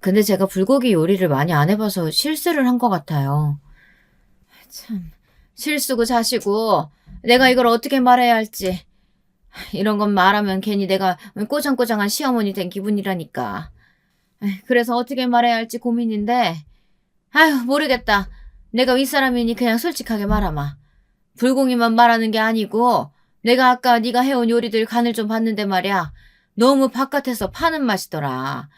근데 제가 불고기 요리를 많이 안 해봐서 실수를 한 것 같아요. 참, 실수고 자시고 내가 이걸 어떻게 말해야 할지. 이런 건 말하면 괜히 내가 꼬장꼬장한 시어머니 된 기분이라니까. 그래서 어떻게 말해야 할지 고민인데 모르겠다. 내가 윗사람이니 그냥 솔직하게 말하마. 불공이만 말하는 게 아니고 내가 아까 네가 해온 요리들 간을 좀 봤는데 말이야. 너무 바깥에서 파는 맛이더라.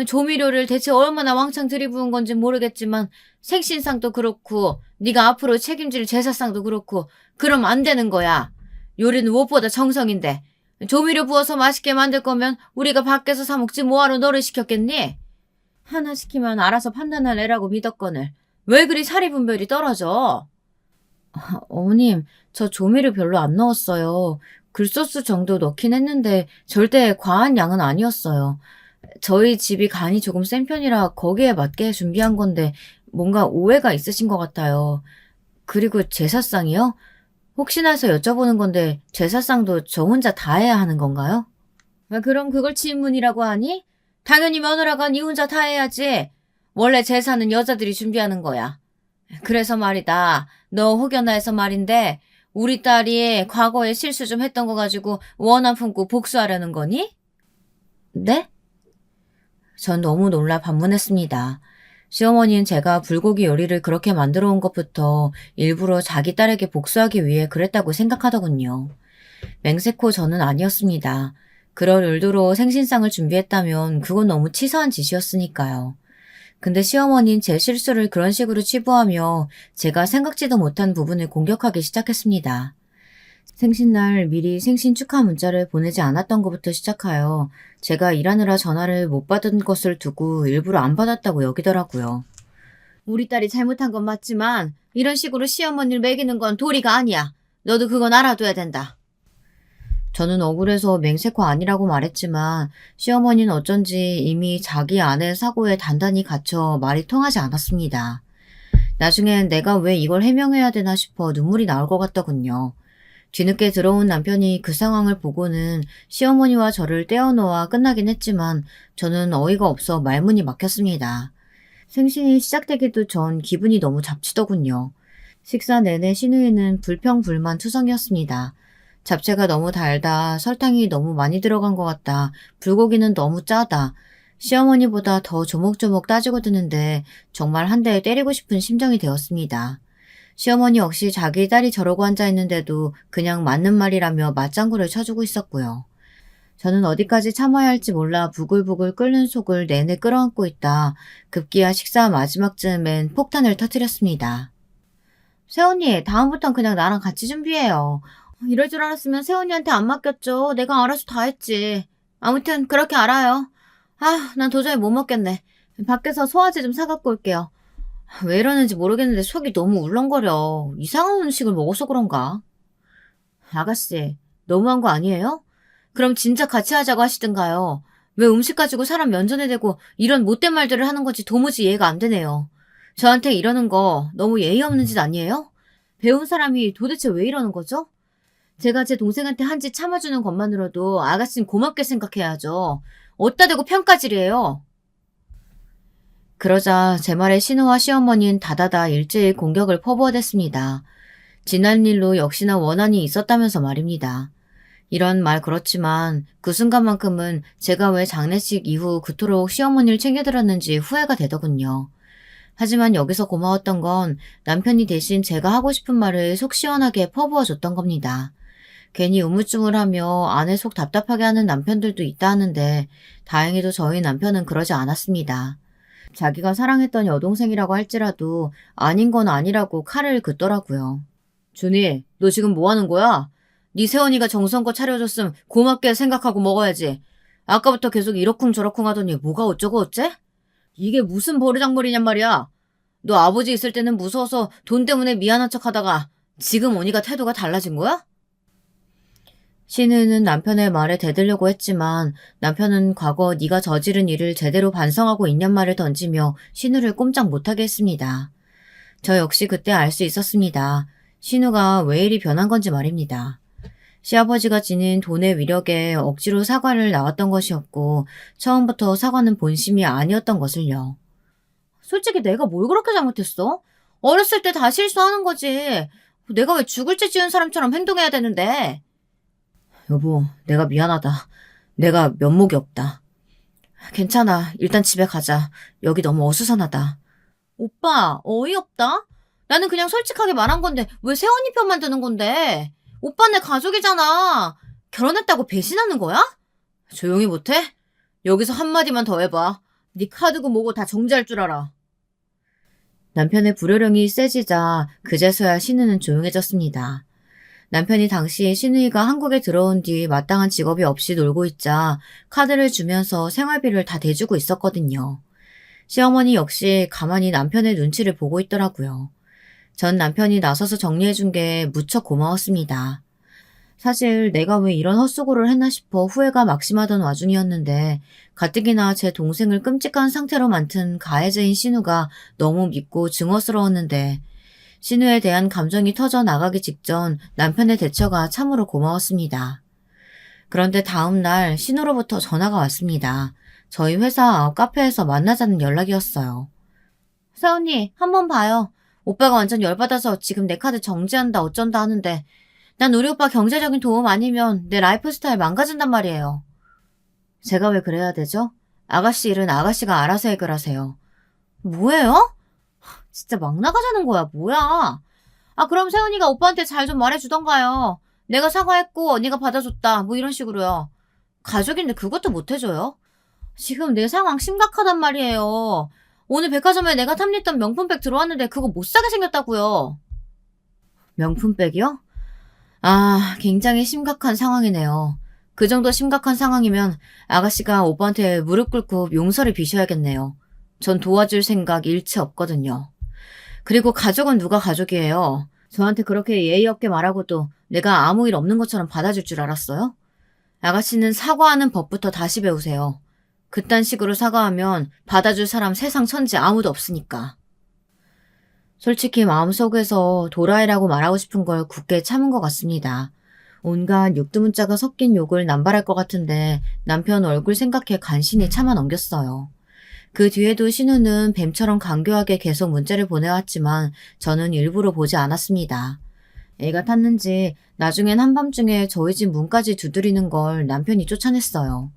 조미료를 대체 얼마나 왕창 들이부은 건지 모르겠지만 생신상도 그렇고 네가 앞으로 책임질 제사상도 그렇고 그럼 안 되는 거야. 요리는 무엇보다 정성인데 조미료 부어서 맛있게 만들 거면 우리가 밖에서 사 먹지 뭐하러 너를 시켰겠니? 하나 시키면 알아서 판단할 애라고 믿었거늘 왜 그리 사리 분별이 떨어져? 어머님, 저 조미료 별로 안 넣었어요. 굴소스 정도 넣긴 했는데 절대 과한 양은 아니었어요. 저희 집이 간이 조금 센 편이라 거기에 맞게 준비한 건데 뭔가 오해가 있으신 것 같아요. 그리고 제사상이요? 혹시나 해서 여쭤보는 건데 제사상도 저 혼자 다 해야 하는 건가요? 그럼 그걸 친문이라고 하니? 당연히 며느라가 니 혼자 다 해야지. 원래 제사는 여자들이 준비하는 거야. 그래서 말이다. 너 혹여나 해서 말인데 우리 딸이 과거에 실수 좀 했던 거 가지고 원한 품고 복수하려는 거니? 네? 전 너무 놀라 반문했습니다. 시어머니는 제가 불고기 요리를 그렇게 만들어 온 것부터 일부러 자기 딸에게 복수하기 위해 그랬다고 생각하더군요. 맹세코 저는 아니었습니다. 그럴 의도로 생신상을 준비했다면 그건 너무 치사한 짓이었으니까요. 근데 시어머니는 제 실수를 그런 식으로 치부하며 제가 생각지도 못한 부분을 공격하기 시작했습니다. 생신날 미리 생신 축하 문자를 보내지 않았던 것부터 시작하여 제가 일하느라 전화를 못 받은 것을 두고 일부러 안 받았다고 여기더라고요. 우리 딸이 잘못한 건 맞지만 이런 식으로 시어머니를 매기는 건 도리가 아니야. 너도 그건 알아둬야 된다. 저는 억울해서 맹세코 아니라고 말했지만 시어머니는 어쩐지 이미 자기 아내 사고에 단단히 갇혀 말이 통하지 않았습니다. 나중엔 내가 왜 이걸 해명해야 되나 싶어 눈물이 나올 것 같더군요. 뒤늦게 들어온 남편이 그 상황을 보고는 시어머니와 저를 떼어놓아 끝나긴 했지만 저는 어이가 없어 말문이 막혔습니다. 생신이 시작되기도 전 기분이 너무 잡치더군요. 식사 내내 시누이는 불평불만 투성이었습니다. 잡채가 너무 달다, 설탕이 너무 많이 들어간 것 같다, 불고기는 너무 짜다, 시어머니보다 더 조목조목 따지고 드는데 정말 한 대 때리고 싶은 심정이 되었습니다. 시어머니 역시 자기 딸이 저러고 앉아있는데도 그냥 맞는 말이라며 맞장구를 쳐주고 있었고요. 저는 어디까지 참아야 할지 몰라 부글부글 끓는 속을 내내 끌어안고 있다 급기야 식사 마지막쯤엔 폭탄을 터뜨렸습니다. 새언니, 다음부턴 그냥 나랑 같이 준비해요. 이럴 줄 알았으면 새언니한테 안 맡겼죠. 내가 알아서 다 했지. 아무튼 그렇게 알아요. 난 도저히 못 먹겠네. 밖에서 소화제 좀 사갖고 올게요. 왜 이러는지 모르겠는데 속이 너무 울렁거려. 이상한 음식을 먹어서 그런가? 아가씨, 너무한 거 아니에요? 그럼 진짜 같이 하자고 하시든가요. 왜 음식 가지고 사람 면전에 대고 이런 못된 말들을 하는 건지 도무지 이해가 안 되네요. 저한테 이러는 거 너무 예의 없는 짓 아니에요? 배운 사람이 도대체 왜 이러는 거죠? 제가 제 동생한테 한 짓 참아주는 것만으로도 아가씨는 고맙게 생각해야죠. 어디다 대고 평가질이에요. 그러자 제 말에 신우와 시어머니는 다다다 일제히 공격을 퍼부어댔습니다. 지난 일로 역시나 원한이 있었다면서 말입니다. 이런 말 그렇지만 그 순간만큼은 제가 왜 장례식 이후 그토록 시어머니를 챙겨들었는지 후회가 되더군요. 하지만 여기서 고마웠던 건 남편이 대신 제가 하고 싶은 말을 속 시원하게 퍼부어줬던 겁니다. 괜히 우물쭈물하며 아내 속 답답하게 하는 남편들도 있다 하는데 다행히도 저희 남편은 그러지 않았습니다. 자기가 사랑했던 여동생이라고 할지라도 아닌 건 아니라고 칼을 긋더라고요. 준이, 너 지금 뭐 하는 거야? 네 새언니가 정성껏 차려줬음 고맙게 생각하고 먹어야지. 아까부터 계속 이러쿵저러쿵 하더니 뭐가 어쩌고 어째? 이게 무슨 버르장머리냔 말이야. 너 아버지 있을 때는 무서워서 돈 때문에 미안한 척 하다가 지금 오니까 태도가 달라진 거야? 신우는 남편의 말에 대들려고 했지만 남편은 과거 네가 저지른 일을 제대로 반성하고 있냔 말을 던지며 신우를 꼼짝 못하게 했습니다. 저 역시 그때 알 수 있었습니다. 신우가 왜 이리 변한 건지 말입니다. 시아버지가 지닌 돈의 위력에 억지로 사과를 나왔던 것이었고 처음부터 사과는 본심이 아니었던 것을요. 솔직히 내가 뭘 그렇게 잘못했어? 어렸을 때 다 실수하는 거지. 내가 왜 죽을 죄 지은 사람처럼 행동해야 되는데. 여보, 내가 미안하다. 내가 면목이 없다. 괜찮아. 일단 집에 가자. 여기 너무 어수선하다. 오빠, 어이없다? 나는 그냥 솔직하게 말한 건데 왜 새언니 편만 드는 건데? 오빠 내 가족이잖아. 결혼했다고 배신하는 거야? 조용히 못해? 여기서 한마디만 더 해봐. 네 카드고 뭐고 다 정지할 줄 알아. 남편의 불효령이 세지자 그제서야 신우는 조용해졌습니다. 남편이 당시 신우이가 한국에 들어온 뒤 마땅한 직업이 없이 놀고 있자 카드를 주면서 생활비를 다 대주고 있었거든요. 시어머니 역시 가만히 남편의 눈치를 보고 있더라고요. 전 남편이 나서서 정리해준 게 무척 고마웠습니다. 사실 내가 왜 이런 헛수고를 했나 싶어 후회가 막심하던 와중이었는데 가뜩이나 제 동생을 끔찍한 상태로 만든 가해자인 신우가 너무 밉고 증오스러웠는데 신우에 대한 감정이 터져 나가기 직전 남편의 대처가 참으로 고마웠습니다. 그런데 다음 날 신우로부터 전화가 왔습니다. 저희 회사 카페에서 만나자는 연락이었어요. 세언니, 한번 봐요. 오빠가 완전 열받아서 지금 내 카드 정지한다 어쩐다 하는데 난 우리 오빠 경제적인 도움 아니면 내 라이프 스타일 망가진단 말이에요. 제가 왜 그래야 되죠? 아가씨 일은 아가씨가 알아서 해결하세요. 뭐예요? 진짜 막 나가자는 거야, 뭐야? 아, 그럼 세훈이가 오빠한테 잘 좀 말해주던가요. 내가 사과했고 언니가 받아줬다, 뭐 이런 식으로요. 가족인데 그것도 못해줘요? 지금 내 상황 심각하단 말이에요. 오늘 백화점에 내가 탐냈던 명품백 들어왔는데 그거 못 사게 생겼다고요. 명품백이요? 아, 굉장히 심각한 상황이네요. 그 정도 심각한 상황이면 아가씨가 오빠한테 무릎 꿇고 용서를 비셔야겠네요. 전 도와줄 생각 일체 없거든요. 그리고 가족은 누가 가족이에요? 저한테 그렇게 예의 없게 말하고도 내가 아무 일 없는 것처럼 받아줄 줄 알았어요? 아가씨는 사과하는 법부터 다시 배우세요. 그딴 식으로 사과하면 받아줄 사람 세상 천지 아무도 없으니까. 솔직히 마음속에서 도라이라고 말하고 싶은 걸 굳게 참은 것 같습니다. 온갖 육두문자가 섞인 욕을 남발할 것 같은데 남편 얼굴 생각해 간신히 참아 넘겼어요. 그 뒤에도 신우는 뱀처럼 간교하게 계속 문자를 보내왔지만 저는 일부러 보지 않았습니다. 애가 탔는지 나중엔 한밤중에 저희 집 문까지 두드리는 걸 남편이 쫓아냈어요.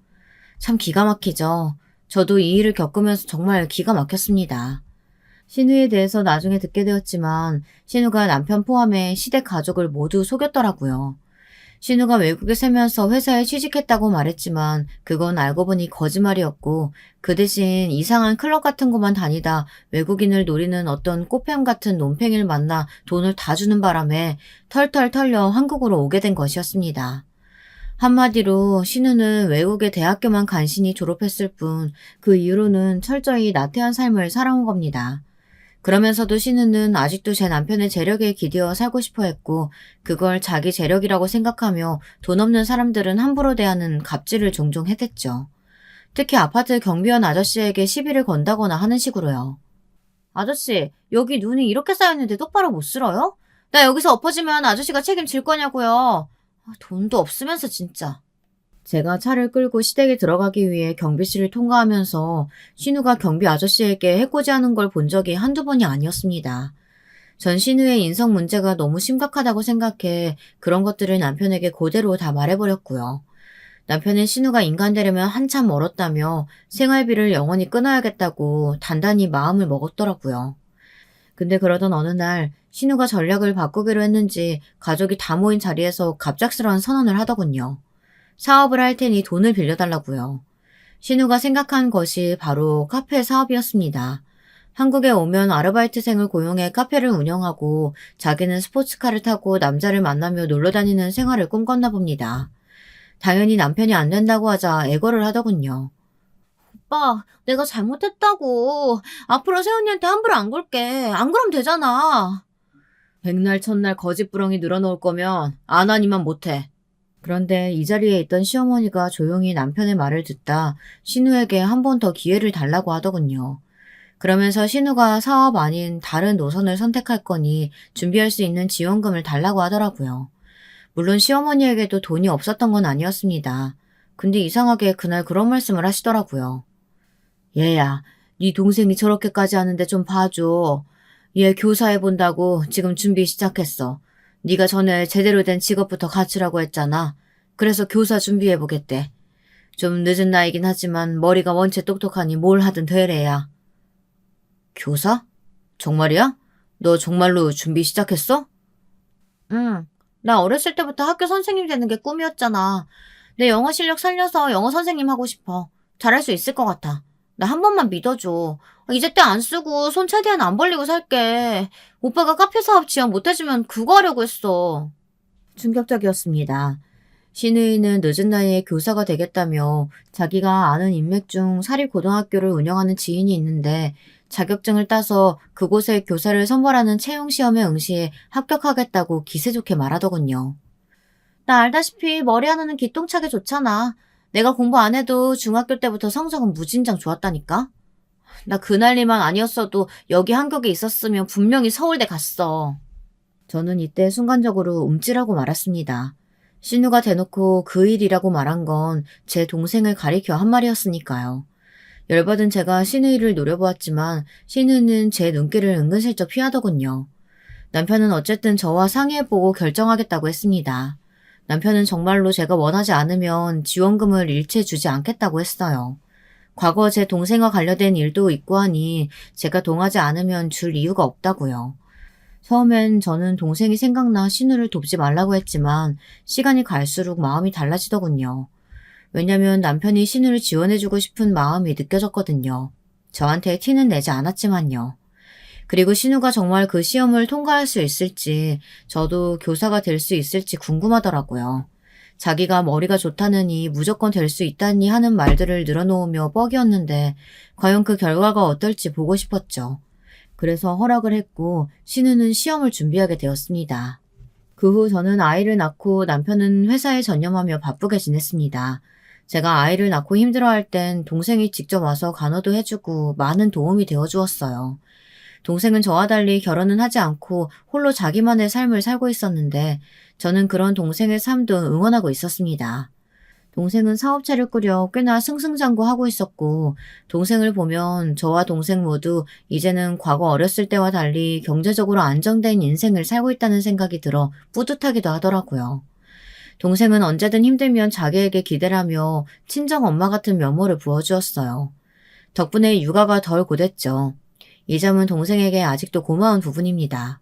참 기가 막히죠. 저도 이 일을 겪으면서 정말 기가 막혔습니다. 신우에 대해서 나중에 듣게 되었지만 신우가 남편 포함해 시댁 가족을 모두 속였더라고요. 신우가 외국에 살면서 회사에 취직했다고 말했지만 그건 알고 보니 거짓말이었고 그 대신 이상한 클럽 같은 곳만 다니다 외국인을 노리는 어떤 꽃뱀 같은 논팽이를 만나 돈을 다 주는 바람에 털털 털려 한국으로 오게 된 것이었습니다. 한마디로 신우는 외국의 대학교만 간신히 졸업했을 뿐 그 이후로는 철저히 나태한 삶을 살아온 겁니다. 그러면서도 신우는 아직도 제 남편의 재력에 기대어 살고 싶어 했고 그걸 자기 재력이라고 생각하며 돈 없는 사람들은 함부로 대하는 갑질을 종종 해댔죠. 특히 아파트 경비원 아저씨에게 시비를 건다거나 하는 식으로요. 아저씨, 여기 눈이 이렇게 쌓였는데 똑바로 못 쓸어요? 나 여기서 엎어지면 아저씨가 책임질 거냐고요. 돈도 없으면서 진짜. 제가 차를 끌고 시댁에 들어가기 위해 경비실을 통과하면서 신우가 경비 아저씨에게 해코지하는 걸 본 적이 한두 번이 아니었습니다. 전 신우의 인성 문제가 너무 심각하다고 생각해 그런 것들을 남편에게 그대로 다 말해버렸고요. 남편은 신우가 인간 되려면 한참 멀었다며 생활비를 영원히 끊어야겠다고 단단히 마음을 먹었더라고요. 근데 그러던 어느 날 신우가 전략을 바꾸기로 했는지 가족이 다 모인 자리에서 갑작스러운 선언을 하더군요. 사업을 할 테니 돈을 빌려달라고요. 신우가 생각한 것이 바로 카페 사업이었습니다. 한국에 오면 아르바이트생을 고용해 카페를 운영하고 자기는 스포츠카를 타고 남자를 만나며 놀러 다니는 생활을 꿈꿨나 봅니다. 당연히 남편이 안 된다고 하자 애걸을 하더군요. 오빠, 내가 잘못했다고. 앞으로 세훈이한테 함부로 안 걸게. 안 그럼 되잖아. 백날 첫날 거짓부렁이 늘어놓을 거면 안 하니만 못해. 그런데 이 자리에 있던 시어머니가 조용히 남편의 말을 듣다 신우에게 한 번 더 기회를 달라고 하더군요. 그러면서 신우가 사업 아닌 다른 노선을 선택할 거니 준비할 수 있는 지원금을 달라고 하더라고요. 물론 시어머니에게도 돈이 없었던 건 아니었습니다. 근데 이상하게 그날 그런 말씀을 하시더라고요. 얘야, 네 동생이 저렇게까지 하는데 좀 봐줘. 얘 교사해본다고 지금 준비 시작했어. 네가 전에 제대로 된 직업부터 갖추라고 했잖아. 그래서 교사 준비해보겠대. 좀 늦은 나이긴 하지만 머리가 원체 똑똑하니 뭘 하든 되래야. 교사? 정말이야? 너 정말로 준비 시작했어? 응. 나 어렸을 때부터 학교 선생님 되는 게 꿈이었잖아. 내 영어 실력 살려서 영어 선생님 하고 싶어. 잘할 수 있을 것 같아. 나 한 번만 믿어줘. 이제 때 안 쓰고 손 최대한 안 벌리고 살게. 오빠가 카페 사업 지원 못해주면 그거 하려고 했어. 충격적이었습니다. 신우이는 늦은 나이에 교사가 되겠다며 자기가 아는 인맥 중 사립고등학교를 운영하는 지인이 있는데 자격증을 따서 그곳에 교사를 선발하는 채용시험에 응시해 합격하겠다고 기세 좋게 말하더군요. 나 알다시피 머리 하나는 기똥차게 좋잖아. 내가 공부 안 해도 중학교 때부터 성적은 무진장 좋았다니까. 나 그날 일만 아니었어도 여기 한국에 있었으면 분명히 서울대 갔어. 저는 이때 순간적으로 움찔하고 말았습니다. 신우가 대놓고 그 일이라고 말한 건 제 동생을 가리켜 한 말이었으니까요. 열받은 제가 신우이를 노려보았지만 신우는 제 눈길을 은근슬쩍 피하더군요. 남편은 어쨌든 저와 상의해보고 결정하겠다고 했습니다. 남편은 정말로 제가 원하지 않으면 지원금을 일체 주지 않겠다고 했어요. 과거 제 동생과 관련된 일도 있고 하니 제가 동하지 않으면 줄 이유가 없다고요. 처음엔 저는 동생이 생각나 신우를 돕지 말라고 했지만 시간이 갈수록 마음이 달라지더군요. 왜냐면 남편이 신우를 지원해주고 싶은 마음이 느껴졌거든요. 저한테 티는 내지 않았지만요. 그리고 신우가 정말 그 시험을 통과할 수 있을지, 저도 교사가 될 수 있을지 궁금하더라고요. 자기가 머리가 좋다느니 무조건 될 수 있다니 하는 말들을 늘어놓으며 뻑이었는데 과연 그 결과가 어떨지 보고 싶었죠. 그래서 허락을 했고 신우는 시험을 준비하게 되었습니다. 그 후 저는 아이를 낳고 남편은 회사에 전념하며 바쁘게 지냈습니다. 제가 아이를 낳고 힘들어할 땐 동생이 직접 와서 간호도 해주고 많은 도움이 되어주었어요. 동생은 저와 달리 결혼은 하지 않고 홀로 자기만의 삶을 살고 있었는데 저는 그런 동생의 삶도 응원하고 있었습니다. 동생은 사업체를 꾸려 꽤나 승승장구하고 있었고 동생을 보면 저와 동생 모두 이제는 과거 어렸을 때와 달리 경제적으로 안정된 인생을 살고 있다는 생각이 들어 뿌듯하기도 하더라고요. 동생은 언제든 힘들면 자기에게 기대라며 친정 엄마 같은 면모를 부어주었어요. 덕분에 육아가 덜 고됐죠. 이 점은 동생에게 아직도 고마운 부분입니다.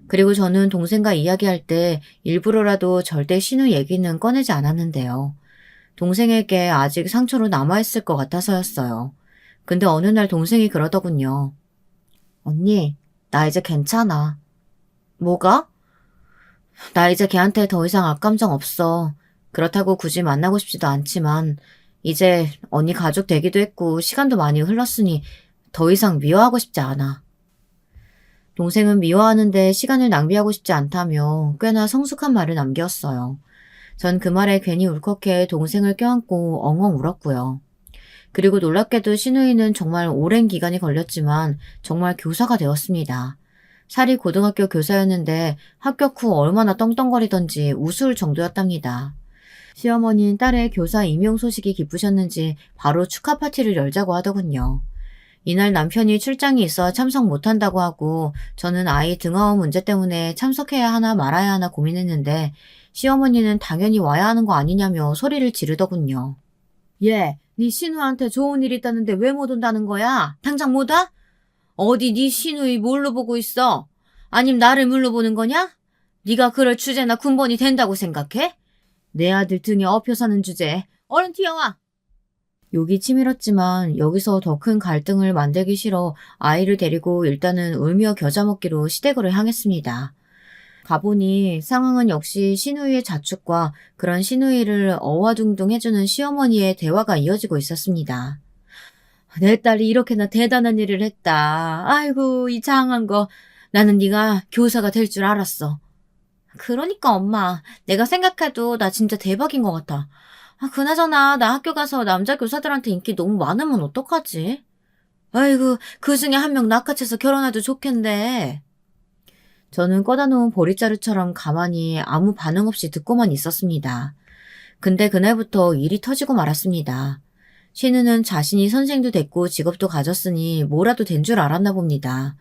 그리고 저는 동생과 이야기할 때 일부러라도 절대 신우 얘기는 꺼내지 않았는데요. 동생에게 아직 상처로 남아있을 것 같아서였어요. 근데 어느 날 동생이 그러더군요. 언니, 나 이제 괜찮아. 뭐가? 나 이제 걔한테 더 이상 악감정 없어. 그렇다고 굳이 만나고 싶지도 않지만 이제 언니 가족 되기도 했고 시간도 많이 흘렀으니 더 이상 미워하고 싶지 않아. 동생은 미워하는데 시간을 낭비하고 싶지 않다며 꽤나 성숙한 말을 남겼어요. 전 그 말에 괜히 울컥해 동생을 껴안고 엉엉 울었고요. 그리고 놀랍게도 신우이는 정말 오랜 기간이 걸렸지만 정말 교사가 되었습니다. 사립 고등학교 교사였는데 합격 후 얼마나 떵떵거리던지 우스울 정도였답니다. 시어머니는 딸의 교사 임용 소식이 기쁘셨는지 바로 축하 파티를 열자고 하더군요. 이날 남편이 출장이 있어 참석 못한다고 하고 저는 아이 등하원 문제 때문에 참석해야 하나 말아야 하나 고민했는데 시어머니는 당연히 와야 하는 거 아니냐며 소리를 지르더군요. 얘, 네 신우한테 좋은 일 있다는데 왜 못 온다는 거야? 당장 못 와? 어디 네 신우이 뭘로 보고 있어? 아님 나를 물로 보는 거냐? 네가 그럴 주제나 군번이 된다고 생각해? 내 아들 등에 업혀 사는 주제에 얼른 튀어와! 욕이 치밀었지만 여기서 더 큰 갈등을 만들기 싫어 아이를 데리고 일단은 울며 겨자 먹기로 시댁으로 향했습니다. 가보니 상황은 역시 시누이의 자축과 그런 시누이를 어와둥둥 해주는 시어머니의 대화가 이어지고 있었습니다. 내 딸이 이렇게나 대단한 일을 했다. 아이고 이 장한 거. 나는 네가 교사가 될 줄 알았어. 그러니까 엄마, 내가 생각해도 나 진짜 대박인 것 같아. 그나저나 나 학교 가서 남자 교사들한테 인기 너무 많으면 어떡하지? 아이고 그 중에 한 명 낚아채서 결혼해도 좋겠는데. 저는 꺼다 놓은 보릿자루처럼 가만히 아무 반응 없이 듣고만 있었습니다. 근데 그날부터 일이 터지고 말았습니다. 신우는 자신이 선생도 됐고 직업도 가졌으니 뭐라도 된 줄 알았나 봅니다.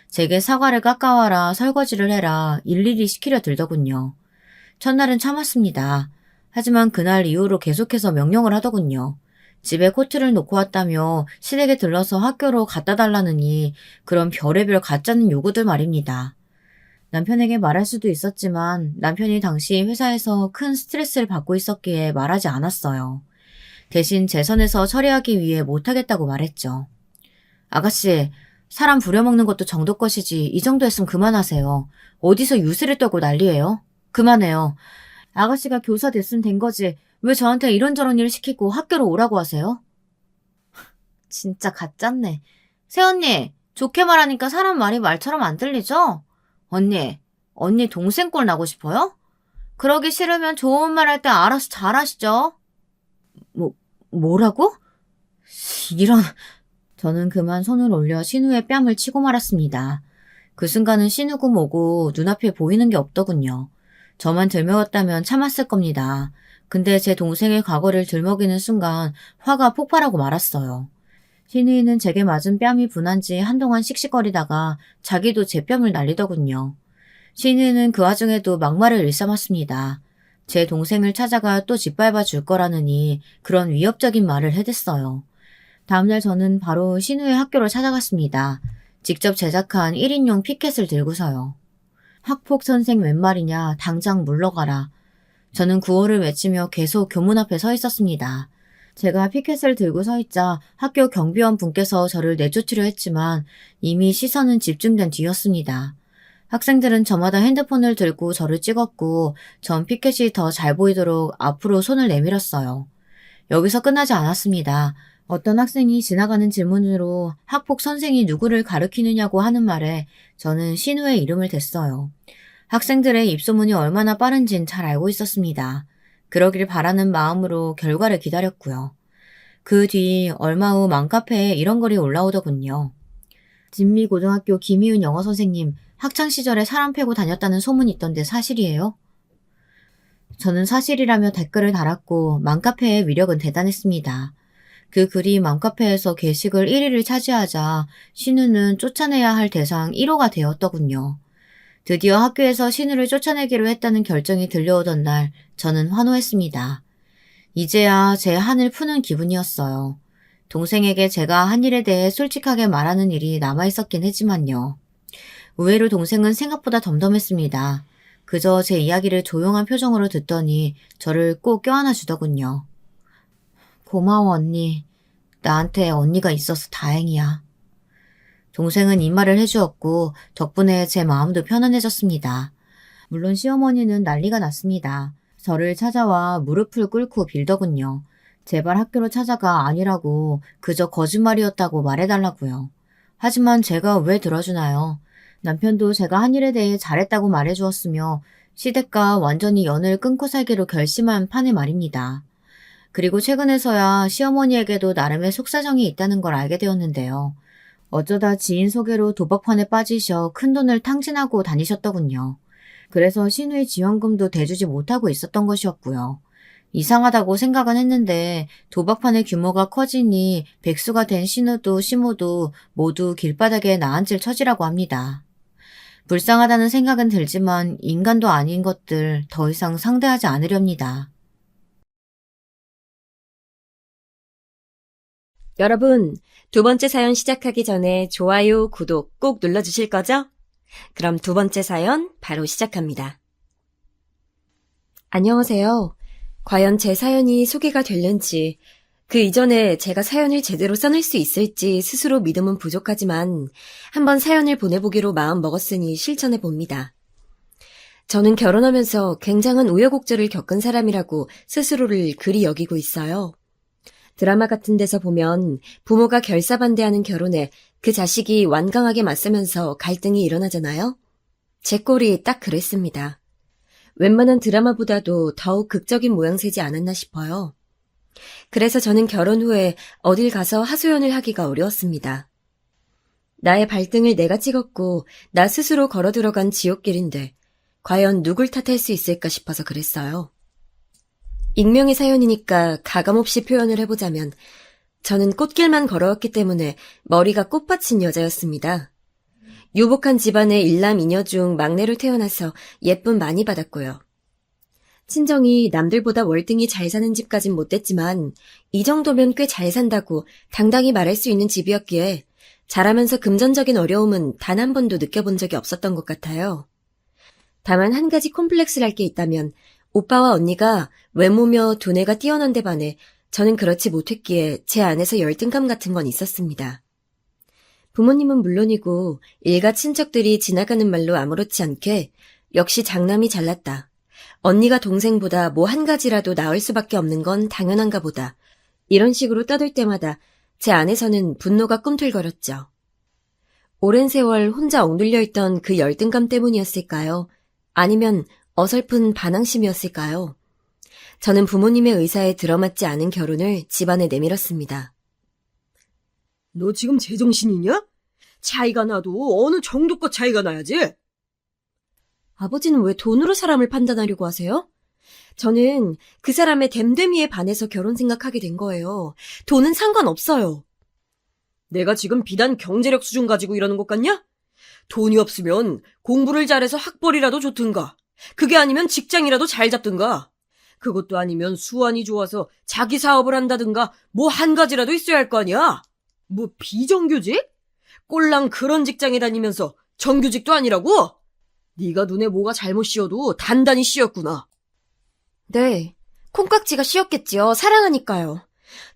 제게 사과를 깎아와라, 설거지를 해라, 일일이 시키려 들더군요. 첫날은 참았습니다. 하지만 그날 이후로 계속해서 명령을 하더군요. 집에 코트를 놓고 왔다며 시댁에 들러서 학교로 갖다 달라느니 그런 별의별 가짜는 요구들 말입니다. 남편에게 말할 수도 있었지만 남편이 당시 회사에서 큰 스트레스를 받고 있었기에 말하지 않았어요. 대신 제 선에서 처리하기 위해 못하겠다고 말했죠. 아가씨, 사람 부려먹는 것도 정도 것이지 이 정도 했으면 그만하세요. 어디서 유세를 떨고 난리예요? 그만해요. 아가씨가 교사 됐으면 된 거지. 왜 저한테 이런저런 일을 시키고 학교로 오라고 하세요? 진짜 가짠네. 새언니, 좋게 말하니까 사람 말이 말처럼 안 들리죠? 언니 동생 꼴 나고 싶어요? 그러기 싫으면 좋은 말 할 때 알아서 잘하시죠. 뭐라고? 이런, 저는 그만 손을 올려 신우의 뺨을 치고 말았습니다. 그 순간은 신우고 뭐고 눈앞에 보이는 게 없더군요. 저만 들먹었다면 참았을 겁니다. 근데 제 동생의 과거를 들먹이는 순간 화가 폭발하고 말았어요. 신우이는 제게 맞은 뺨이 분한 지 한동안 씩씩거리다가 자기도 제 뺨을 날리더군요. 신우이는 그 와중에도 막말을 일삼았습니다. 제 동생을 찾아가 또 짓밟아 줄 거라느니 그런 위협적인 말을 해댔어요. 다음날 저는 바로 신우의 학교를 찾아갔습니다. 직접 제작한 1인용 피켓을 들고서요. 학폭 선생 웬 말이냐, 당장 물러가라. 저는 구호를 외치며 계속 교문 앞에 서 있었습니다. 제가 피켓을 들고 서 있자 학교 경비원 분께서 저를 내쫓으려 했지만 이미 시선은 집중된 뒤였습니다. 학생들은 저마다 핸드폰을 들고 저를 찍었고 전 피켓이 더 잘 보이도록 앞으로 손을 내밀었어요. 여기서 끝나지 않았습니다. 어떤 학생이 지나가는 질문으로 학폭 선생이 누구를 가르치느냐고 하는 말에 저는 신우의 이름을 댔어요. 학생들의 입소문이 얼마나 빠른진 잘 알고 있었습니다. 그러길 바라는 마음으로 결과를 기다렸고요. 그 뒤 얼마 후 맘카페에 이런 글이 올라오더군요. 진미고등학교 김희윤 영어 선생님, 학창시절에 사람 패고 다녔다는 소문이 있던데 사실이에요? 저는 사실이라며 댓글을 달았고 맘카페의 위력은 대단했습니다. 그 글이 맘카페에서 게시글 1위를 차지하자 신우는 쫓아내야 할 대상 1호가 되었더군요. 드디어 학교에서 신우를 쫓아내기로 했다는 결정이 들려오던 날 저는 환호했습니다. 이제야 제 한을 푸는 기분이었어요. 동생에게 제가 한 일에 대해 솔직하게 말하는 일이 남아있었긴 했지만요. 의외로 동생은 생각보다 덤덤했습니다. 그저 제 이야기를 조용한 표정으로 듣더니 저를 꼭 껴안아 주더군요. 고마워 언니. 나한테 언니가 있어서 다행이야. 동생은 이 말을 해주었고 덕분에 제 마음도 편안해졌습니다. 물론 시어머니는 난리가 났습니다. 저를 찾아와 무릎을 꿇고 빌더군요. 제발 학교로 찾아가 아니라고 그저 거짓말이었다고 말해달라고요. 하지만 제가 왜 들어주나요? 남편도 제가 한 일에 대해 잘했다고 말해주었으며 시댁과 완전히 연을 끊고 살기로 결심한 판에 말입니다. 그리고 최근에서야 시어머니에게도 나름의 속사정이 있다는 걸 알게 되었는데요. 어쩌다 지인 소개로 도박판에 빠지셔 큰돈을 탕진하고 다니셨더군요. 그래서 신우의 지원금도 대주지 못하고 있었던 것이었고요. 이상하다고 생각은 했는데 도박판의 규모가 커지니 백수가 된 신우도 시모도 모두 길바닥에 나앉을 처지라고 합니다. 불쌍하다는 생각은 들지만 인간도 아닌 것들 더 이상 상대하지 않으렵니다. 여러분, 두 번째 사연 시작하기 전에 좋아요, 구독 꼭 눌러주실 거죠? 그럼 두 번째 사연 바로 시작합니다. 안녕하세요. 과연 제 사연이 소개가 될는지, 그 이전에 제가 사연을 제대로 써낼 수 있을지 스스로 믿음은 부족하지만 한번 사연을 보내보기로 마음 먹었으니 실천해봅니다. 저는 결혼하면서 굉장한 우여곡절을 겪은 사람이라고 스스로를 그리 여기고 있어요. 드라마 같은 데서 보면 부모가 결사반대하는 결혼에 그 자식이 완강하게 맞서면서 갈등이 일어나잖아요. 제 꼴이 딱 그랬습니다. 웬만한 드라마보다도 더욱 극적인 모양새지 않았나 싶어요. 그래서 저는 결혼 후에 어딜 가서 하소연을 하기가 어려웠습니다. 나의 발등을 내가 찍었고 나 스스로 걸어 들어간 지옥길인데 과연 누굴 탓할 수 있을까 싶어서 그랬어요. 익명의 사연이니까 가감없이 표현을 해보자면 저는 꽃길만 걸어왔기 때문에 머리가 꽃밭인 여자였습니다. 유복한 집안의 일남 이녀 중 막내로 태어나서 예쁨 많이 받았고요. 친정이 남들보다 월등히 잘 사는 집까진 못됐지만 이 정도면 꽤 잘 산다고 당당히 말할 수 있는 집이었기에 자라면서 금전적인 어려움은 단 한 번도 느껴본 적이 없었던 것 같아요. 다만 한 가지 콤플렉스를 할 게 있다면 오빠와 언니가 외모며 두뇌가 뛰어난 데 반해 저는 그렇지 못했기에 제 안에서 열등감 같은 건 있었습니다. 부모님은 물론이고 일가 친척들이 지나가는 말로 아무렇지 않게 역시 장남이 잘났다. 언니가 동생보다 뭐 한 가지라도 나을 수밖에 없는 건 당연한가 보다. 이런 식으로 떠들 때마다 제 안에서는 분노가 꿈틀거렸죠. 오랜 세월 혼자 억눌려 있던 그 열등감 때문이었을까요? 아니면 어설픈 반항심이었을까요? 저는 부모님의 의사에 들어맞지 않은 결혼을 집안에 내밀었습니다. 너 지금 제정신이냐? 차이가 나도 어느 정도껏 차이가 나야지. 아버지는 왜 돈으로 사람을 판단하려고 하세요? 저는 그 사람의 됨됨이에 반해서 결혼 생각하게 된 거예요. 돈은 상관없어요. 내가 지금 비단 경제력 수준 가지고 이러는 것 같냐? 돈이 없으면 공부를 잘해서 학벌이라도 좋든가. 그게 아니면 직장이라도 잘 잡든가. 그것도 아니면 수완이 좋아서 자기 사업을 한다든가 뭐 한 가지라도 있어야 할 거 아니야? 뭐 비정규직? 꼴랑 그런 직장에 다니면서 정규직도 아니라고? 네가 눈에 뭐가 잘못 씌어도 단단히 씌었구나. 네, 콩깍지가 씌었겠지요. 사랑하니까요.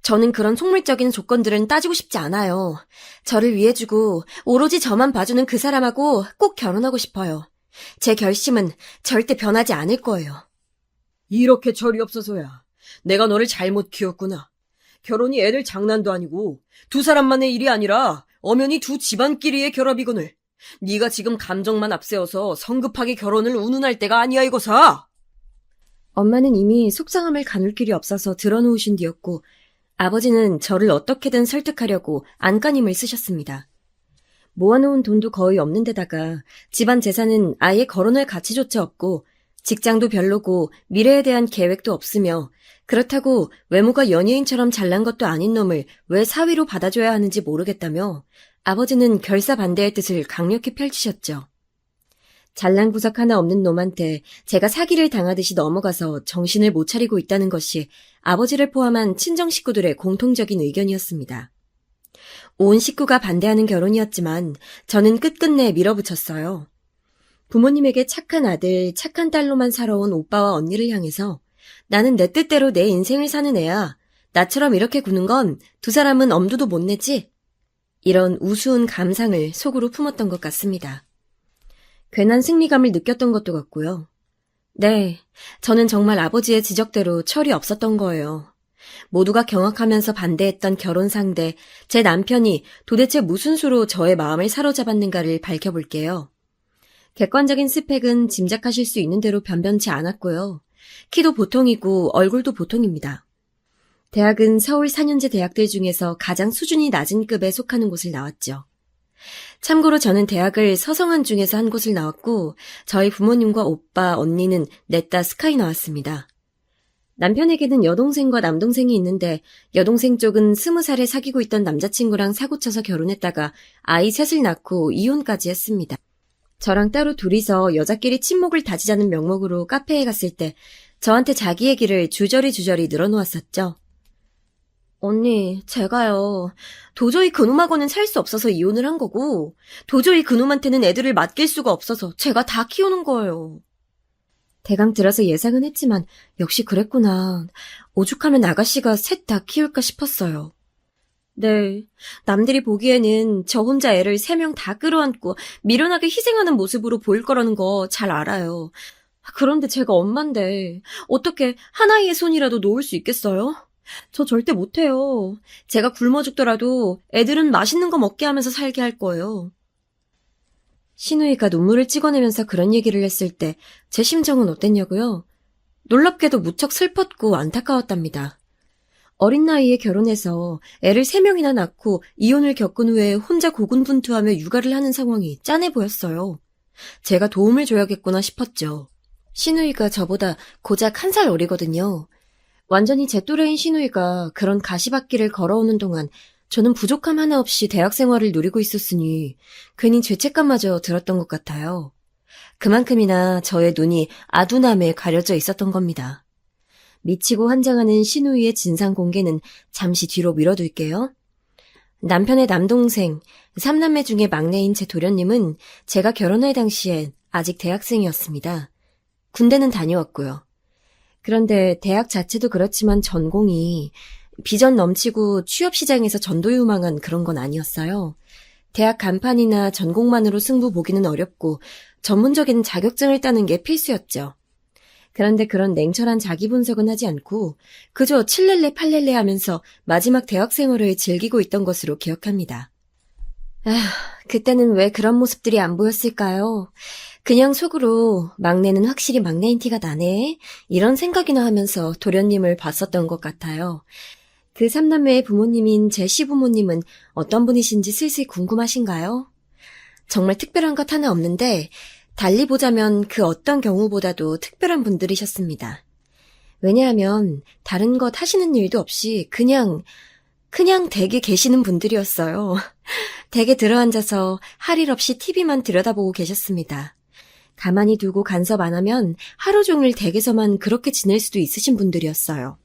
저는 그런 속물적인 조건들은 따지고 싶지 않아요. 저를 위해주고 오로지 저만 봐주는 그 사람하고 꼭 결혼하고 싶어요. 제 결심은 절대 변하지 않을 거예요. 이렇게 철이 없어서야. 내가 너를 잘못 키웠구나. 결혼이 애들 장난도 아니고 두 사람만의 일이 아니라 엄연히 두 집안끼리의 결합이거늘. 네가 지금 감정만 앞세워서 성급하게 결혼을 운운할 때가 아니야 이거사. 엄마는 이미 속상함을 가눌 길이 없어서 드러놓으신 뒤였고 아버지는 저를 어떻게든 설득하려고 안간힘을 쓰셨습니다. 모아놓은 돈도 거의 없는 데다가 집안 재산은 아예 거론할 가치조차 없고 직장도 별로고 미래에 대한 계획도 없으며 그렇다고 외모가 연예인처럼 잘난 것도 아닌 놈을 왜 사위로 받아줘야 하는지 모르겠다며 아버지는 결사반대의 뜻을 강력히 펼치셨죠. 잘난 구석 하나 없는 놈한테 제가 사기를 당하듯이 넘어가서 정신을 못 차리고 있다는 것이 아버지를 포함한 친정 식구들의 공통적인 의견이었습니다. 온 식구가 반대하는 결혼이었지만 저는 끝끝내 밀어붙였어요. 부모님에게 착한 아들, 착한 딸로만 살아온 오빠와 언니를 향해서 나는 내 뜻대로 내 인생을 사는 애야. 나처럼 이렇게 구는 건 두 사람은 엄두도 못 내지? 이런 우스운 감상을 속으로 품었던 것 같습니다. 괜한 승리감을 느꼈던 것도 같고요. 네, 저는 정말 아버지의 지적대로 철이 없었던 거예요. 모두가 경악하면서 반대했던 결혼 상대, 제 남편이 도대체 무슨 수로 저의 마음을 사로잡았는가를 밝혀볼게요. 객관적인 스펙은 짐작하실 수 있는 대로 변변치 않았고요. 키도 보통이고 얼굴도 보통입니다. 대학은 서울 4년제 대학들 중에서 가장 수준이 낮은 급에 속하는 곳을 나왔죠. 참고로 저는 대학을 서성한 중에서 한 곳을 나왔고 저희 부모님과 오빠, 언니는 넷다 스카이 나왔습니다. 남편에게는 여동생과 남동생이 있는데 여동생 쪽은 20살에 사귀고 있던 남자친구랑 사고쳐서 결혼했다가 아이 셋을 낳고 이혼까지 했습니다. 저랑 따로 둘이서 여자끼리 친목을 다지자는 명목으로 카페에 갔을 때 저한테 자기 얘기를 주저리 늘어놓았었죠. 언니, 제가요. 도저히 그놈하고는 살 수 없어서 이혼을 한 거고 도저히 그놈한테는 애들을 맡길 수가 없어서 제가 다 키우는 거예요. 대강 들어서 예상은 했지만 역시 그랬구나. 오죽하면 아가씨가 셋 다 키울까 싶었어요. 네, 남들이 보기에는 저 혼자 애를 3명 다 끌어안고 미련하게 희생하는 모습으로 보일 거라는 거 잘 알아요. 그런데 제가 엄마인데 어떻게 한 아이의 손이라도 놓을 수 있겠어요? 저 절대 못해요. 제가 굶어 죽더라도 애들은 맛있는 거 먹게 하면서 살게 할 거예요. 신우이가 눈물을 찍어내면서 그런 얘기를 했을 때 제 심정은 어땠냐고요? 놀랍게도 무척 슬펐고 안타까웠답니다. 어린 나이에 결혼해서 애를 3명이나 낳고 이혼을 겪은 후에 혼자 고군분투하며 육아를 하는 상황이 짠해 보였어요. 제가 도움을 줘야겠구나 싶었죠. 신우이가 저보다 고작 1살 어리거든요. 완전히 제 또래인 신우이가 그런 가시밭길을 걸어오는 동안 저는 부족함 하나 없이 대학 생활을 누리고 있었으니 괜히 죄책감마저 들었던 것 같아요. 그만큼이나 저의 눈이 아둔함에 가려져 있었던 겁니다. 미치고 환장하는 신우이의 진상 공개는 잠시 뒤로 미뤄둘게요. 남편의 남동생, 3남매 중에 막내인 제 도련님은 제가 결혼할 당시엔 아직 대학생이었습니다. 군대는 다녀왔고요. 그런데 대학 자체도 그렇지만 전공이 비전 넘치고 취업시장에서 전도유망한 그런 건 아니었어요. 대학 간판이나 전공만으로 승부 보기는 어렵고 전문적인 자격증을 따는 게 필수였죠. 그런데 그런 냉철한 자기 분석은 하지 않고 그저 칠렐레 팔렐레 하면서 마지막 대학 생활을 즐기고 있던 것으로 기억합니다. 그때는 왜 그런 모습들이 안 보였을까요? 그냥 속으로 막내는 확실히 막내인 티가 나네 이런 생각이나 하면서 도련님을 봤었던 것 같아요. 그 삼남매의 부모님인 제 시부모님은 어떤 분이신지 슬슬 궁금하신가요? 정말 특별한 것 하나 없는데 달리 보자면 그 어떤 경우보다도 특별한 분들이셨습니다. 왜냐하면 다른 것 하시는 일도 없이 그냥 댁에 계시는 분들이었어요. 댁에 들어앉아서 할 일 없이 TV만 들여다보고 계셨습니다. 가만히 두고 간섭 안 하면 하루 종일 댁에서만 그렇게 지낼 수도 있으신 분들이었어요.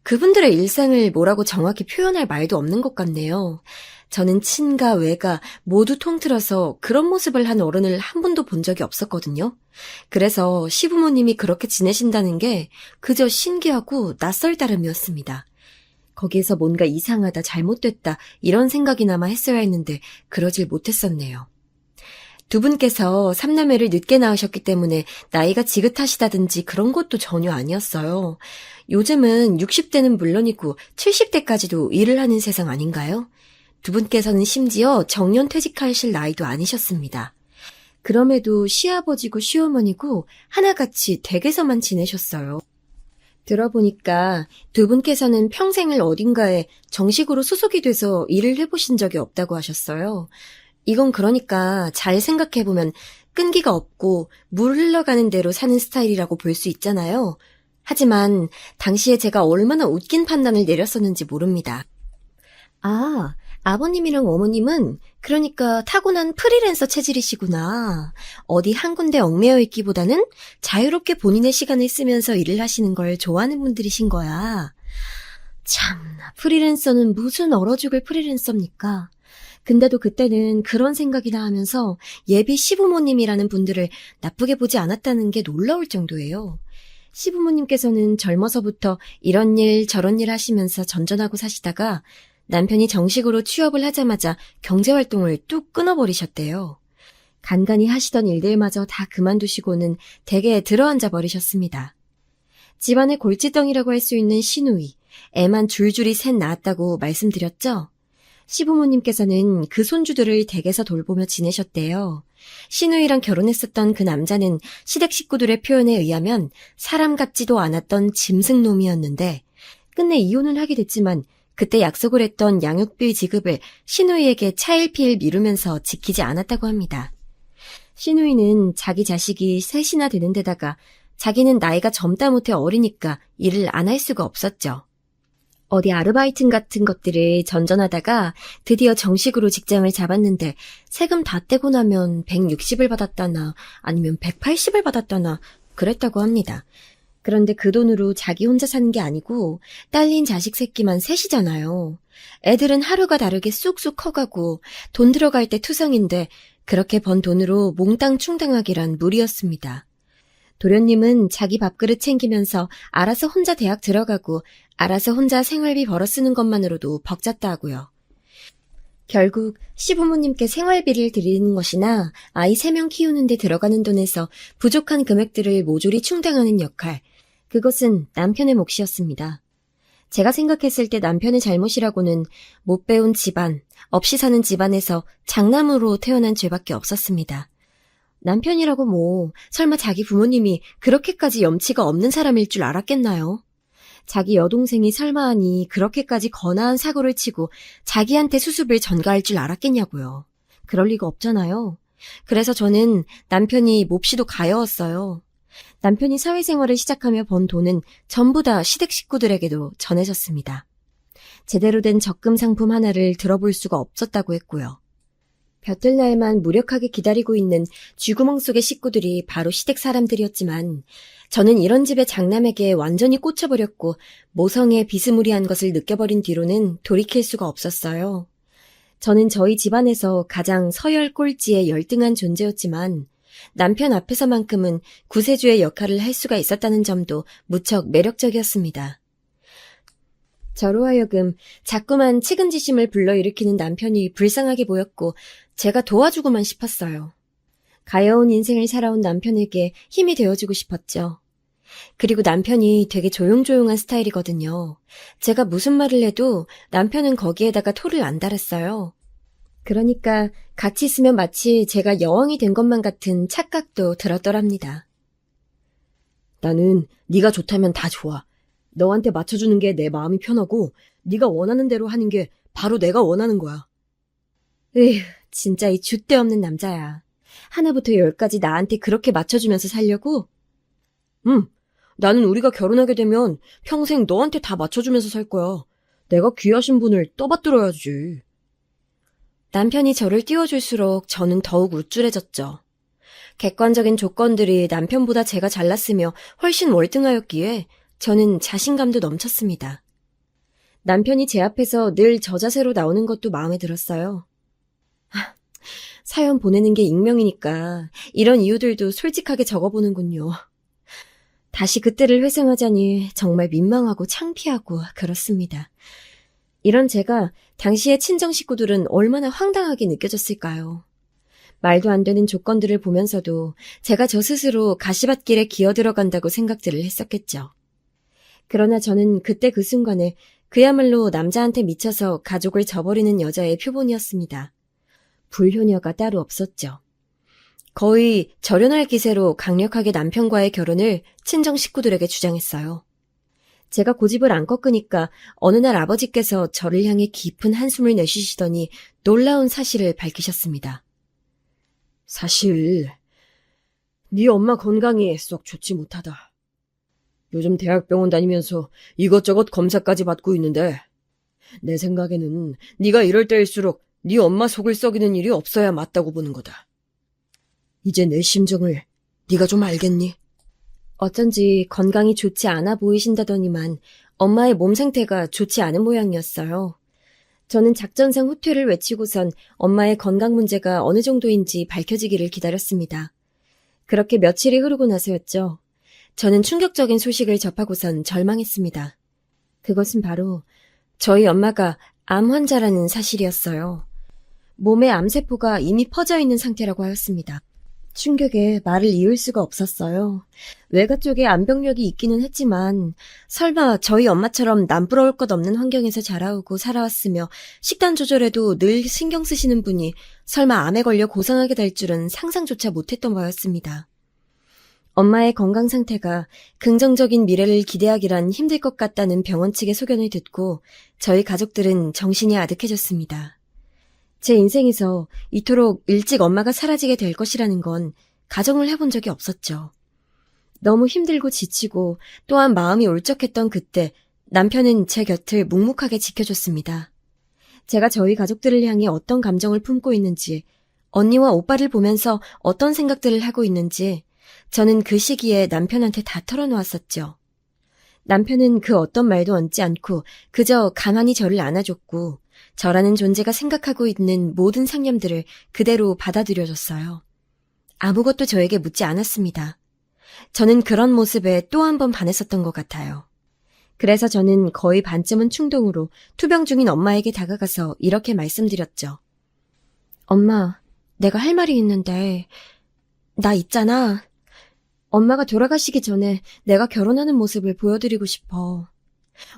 그분들의 일상을 뭐라고 정확히 표현할 말도 없는 것 같네요. 저는 친가, 외가 모두 통틀어서 그런 모습을 한 어른을 한 번도 본 적이 없었거든요. 그래서 시부모님이 그렇게 지내신다는 게 그저 신기하고 낯설 따름이었습니다. 거기에서 뭔가 이상하다, 잘못됐다 이런 생각이나마 했어야 했는데 그러질 못했었네요. 두 분께서 삼남매를 늦게 낳으셨기 때문에 나이가 지긋하시다든지 그런 것도 전혀 아니었어요. 요즘은 60대는 물론이고 70대까지도 일을 하는 세상 아닌가요? 두 분께서는 심지어 정년퇴직하실 나이도 아니셨습니다. 그럼에도 시아버지고 시어머니고 하나같이 댁에서만 지내셨어요. 들어보니까 두 분께서는 평생을 어딘가에 정식으로 소속이 돼서 일을 해보신 적이 없다고 하셨어요. 이건 그러니까 잘 생각해보면 끈기가 없고 물 흘러가는 대로 사는 스타일이라고 볼 수 있잖아요. 하지만 당시에 제가 얼마나 웃긴 판단을 내렸었는지 모릅니다. 아, 아버님이랑 어머님은 그러니까 타고난 프리랜서 체질이시구나. 어디 한 군데 얽매여 있기보다는 자유롭게 본인의 시간을 쓰면서 일을 하시는 걸 좋아하는 분들이신 거야. 참나, 프리랜서는 무슨 얼어 죽을 프리랜서입니까? 근데도 그때는 그런 생각이나 하면서 예비 시부모님이라는 분들을 나쁘게 보지 않았다는 게 놀라울 정도예요. 시부모님께서는 젊어서부터 이런 일 저런 일 하시면서 전전하고 사시다가 남편이 정식으로 취업을 하자마자 경제활동을 뚝 끊어버리셨대요. 간간히 하시던 일들마저 다 그만두시고는 댁에 들어앉아 버리셨습니다. 집안의 골칫덩이라고 할 수 있는 시누이, 애만 줄줄이 셋 낳았다고 말씀드렸죠? 시부모님께서는 그 손주들을 댁에서 돌보며 지내셨대요. 시누이랑 결혼했었던 그 남자는 시댁 식구들의 표현에 의하면 사람 같지도 않았던 짐승놈이었는데 끝내 이혼을 하게 됐지만 그때 약속을 했던 양육비 지급을 시누이에게 차일피일 미루면서 지키지 않았다고 합니다. 시누이는 자기 자식이 셋이나 되는 데다가 자기는 나이가 젊다 못해 어리니까 일을 안 할 수가 없었죠. 어디 아르바이트 같은 것들을 전전하다가 드디어 정식으로 직장을 잡았는데 세금 다 떼고 나면 160을 받았다나 아니면 180을 받았다나 그랬다고 합니다. 그런데 그 돈으로 자기 혼자 사는 게 아니고 딸린 자식 새끼만 셋이잖아요. 애들은 하루가 다르게 쑥쑥 커가고 돈 들어갈 때 투성인데 그렇게 번 돈으로 몽땅 충당하기란 무리였습니다. 도련님은 자기 밥그릇 챙기면서 알아서 혼자 대학 들어가고 알아서 혼자 생활비 벌어 쓰는 것만으로도 벅찼다 하고요. 결국 시부모님께 생활비를 드리는 것이나 아이 3명 키우는 데 들어가는 돈에서 부족한 금액들을 모조리 충당하는 역할, 그것은 남편의 몫이었습니다. 제가 생각했을 때 남편의 잘못이라고는 못 배운 집안, 없이 사는 집안에서 장남으로 태어난 죄밖에 없었습니다. 남편이라고 뭐 설마 자기 부모님이 그렇게까지 염치가 없는 사람일 줄 알았겠나요? 자기 여동생이 설마 하니 그렇게까지 거나한 사고를 치고 자기한테 수습을 전가할 줄 알았겠냐고요. 그럴 리가 없잖아요. 그래서 저는 남편이 몹시도 가여웠어요. 남편이 사회생활을 시작하며 번 돈은 전부 다 시댁 식구들에게도 전해졌습니다. 제대로 된 적금 상품 하나를 들어볼 수가 없었다고 했고요. 볕들날만 무력하게 기다리고 있는 쥐구멍 속의 식구들이 바로 시댁 사람들이었지만 저는 이런 집의 장남에게 완전히 꽂혀버렸고 모성의 비스무리한 것을 느껴버린 뒤로는 돌이킬 수가 없었어요. 저는 저희 집안에서 가장 서열 꼴찌의 열등한 존재였지만 남편 앞에서만큼은 구세주의 역할을 할 수가 있었다는 점도 무척 매력적이었습니다. 저로 하여금 자꾸만 측은지심을 불러일으키는 남편이 불쌍하게 보였고 제가 도와주고만 싶었어요. 가여운 인생을 살아온 남편에게 힘이 되어주고 싶었죠. 그리고 남편이 되게 조용조용한 스타일이거든요. 제가 무슨 말을 해도 남편은 거기에다가 토를 안 달았어요. 그러니까 같이 있으면 마치 제가 여왕이 된 것만 같은 착각도 들었더랍니다. 나는 네가 좋다면 다 좋아. 너한테 맞춰주는 게 내 마음이 편하고 네가 원하는 대로 하는 게 바로 내가 원하는 거야. 에휴, 진짜 이 줏대 없는 남자야. 하나부터 열까지 나한테 그렇게 맞춰주면서 살려고? 나는 우리가 결혼하게 되면 평생 너한테 다 맞춰주면서 살 거야. 내가 귀하신 분을 떠받들어야지. 남편이 저를 띄워줄수록 저는 더욱 우쭐해졌죠. 객관적인 조건들이 남편보다 제가 잘났으며 훨씬 월등하였기에 저는 자신감도 넘쳤습니다. 남편이 제 앞에서 늘 저 자세로 나오는 것도 마음에 들었어요. 사연 보내는 게 익명이니까 이런 이유들도 솔직하게 적어보는군요. 다시 그때를 회상하자니 정말 민망하고 창피하고 그렇습니다. 이런 제가 당시의 친정 식구들은 얼마나 황당하게 느껴졌을까요? 말도 안 되는 조건들을 보면서도 제가 저 스스로 가시밭길에 기어들어간다고 생각들을 했었겠죠. 그러나 저는 그때 그 순간에 그야말로 남자한테 미쳐서 가족을 저버리는 여자의 표본이었습니다. 불효녀가 따로 없었죠. 거의 절연할 기세로 강력하게 남편과의 결혼을 친정 식구들에게 주장했어요. 제가 고집을 안 꺾으니까 어느 날 아버지께서 저를 향해 깊은 한숨을 내쉬시더니 놀라운 사실을 밝히셨습니다. 사실 네 엄마 건강이 썩 좋지 못하다. 요즘 대학병원 다니면서 이것저것 검사까지 받고 있는데 내 생각에는 네가 이럴 때일수록 네 엄마 속을 썩이는 일이 없어야 맞다고 보는 거다. 이제 내 심정을 네가 좀 알겠니? 어쩐지 건강이 좋지 않아 보이신다더니만 엄마의 몸 상태가 좋지 않은 모양이었어요. 저는 작전상 후퇴를 외치고선 엄마의 건강 문제가 어느 정도인지 밝혀지기를 기다렸습니다. 그렇게 며칠이 흐르고 나서였죠. 저는 충격적인 소식을 접하고선 절망했습니다. 그것은 바로 저희 엄마가 암 환자라는 사실이었어요. 몸에 암세포가 이미 퍼져 있는 상태라고 하였습니다. 충격에 말을 이을 수가 없었어요. 외가 쪽에 암병력이 있기는 했지만 설마 저희 엄마처럼 남부러울 것 없는 환경에서 자라오고 살아왔으며 식단 조절에도 늘 신경 쓰시는 분이 설마 암에 걸려 고생하게 될 줄은 상상조차 못했던 거였습니다. 엄마의 건강 상태가 긍정적인 미래를 기대하기란 힘들 것 같다는 병원 측의 소견을 듣고 저희 가족들은 정신이 아득해졌습니다. 제 인생에서 이토록 일찍 엄마가 사라지게 될 것이라는 건 가정을 해본 적이 없었죠. 너무 힘들고 지치고 또한 마음이 울적했던 그때 남편은 제 곁을 묵묵하게 지켜줬습니다. 제가 저희 가족들을 향해 어떤 감정을 품고 있는지, 언니와 오빠를 보면서 어떤 생각들을 하고 있는지 저는 그 시기에 남편한테 다 털어놓았었죠. 남편은 그 어떤 말도 얹지 않고 그저 가만히 저를 안아줬고 저라는 존재가 생각하고 있는 모든 상념들을 그대로 받아들여줬어요. 아무것도 저에게 묻지 않았습니다. 저는 그런 모습에 또 한 번 반했었던 것 같아요. 그래서 저는 거의 반쯤은 충동으로 투병 중인 엄마에게 다가가서 이렇게 말씀드렸죠. 엄마, 내가 할 말이 있는데 나 있잖아. 엄마가 돌아가시기 전에 내가 결혼하는 모습을 보여드리고 싶어.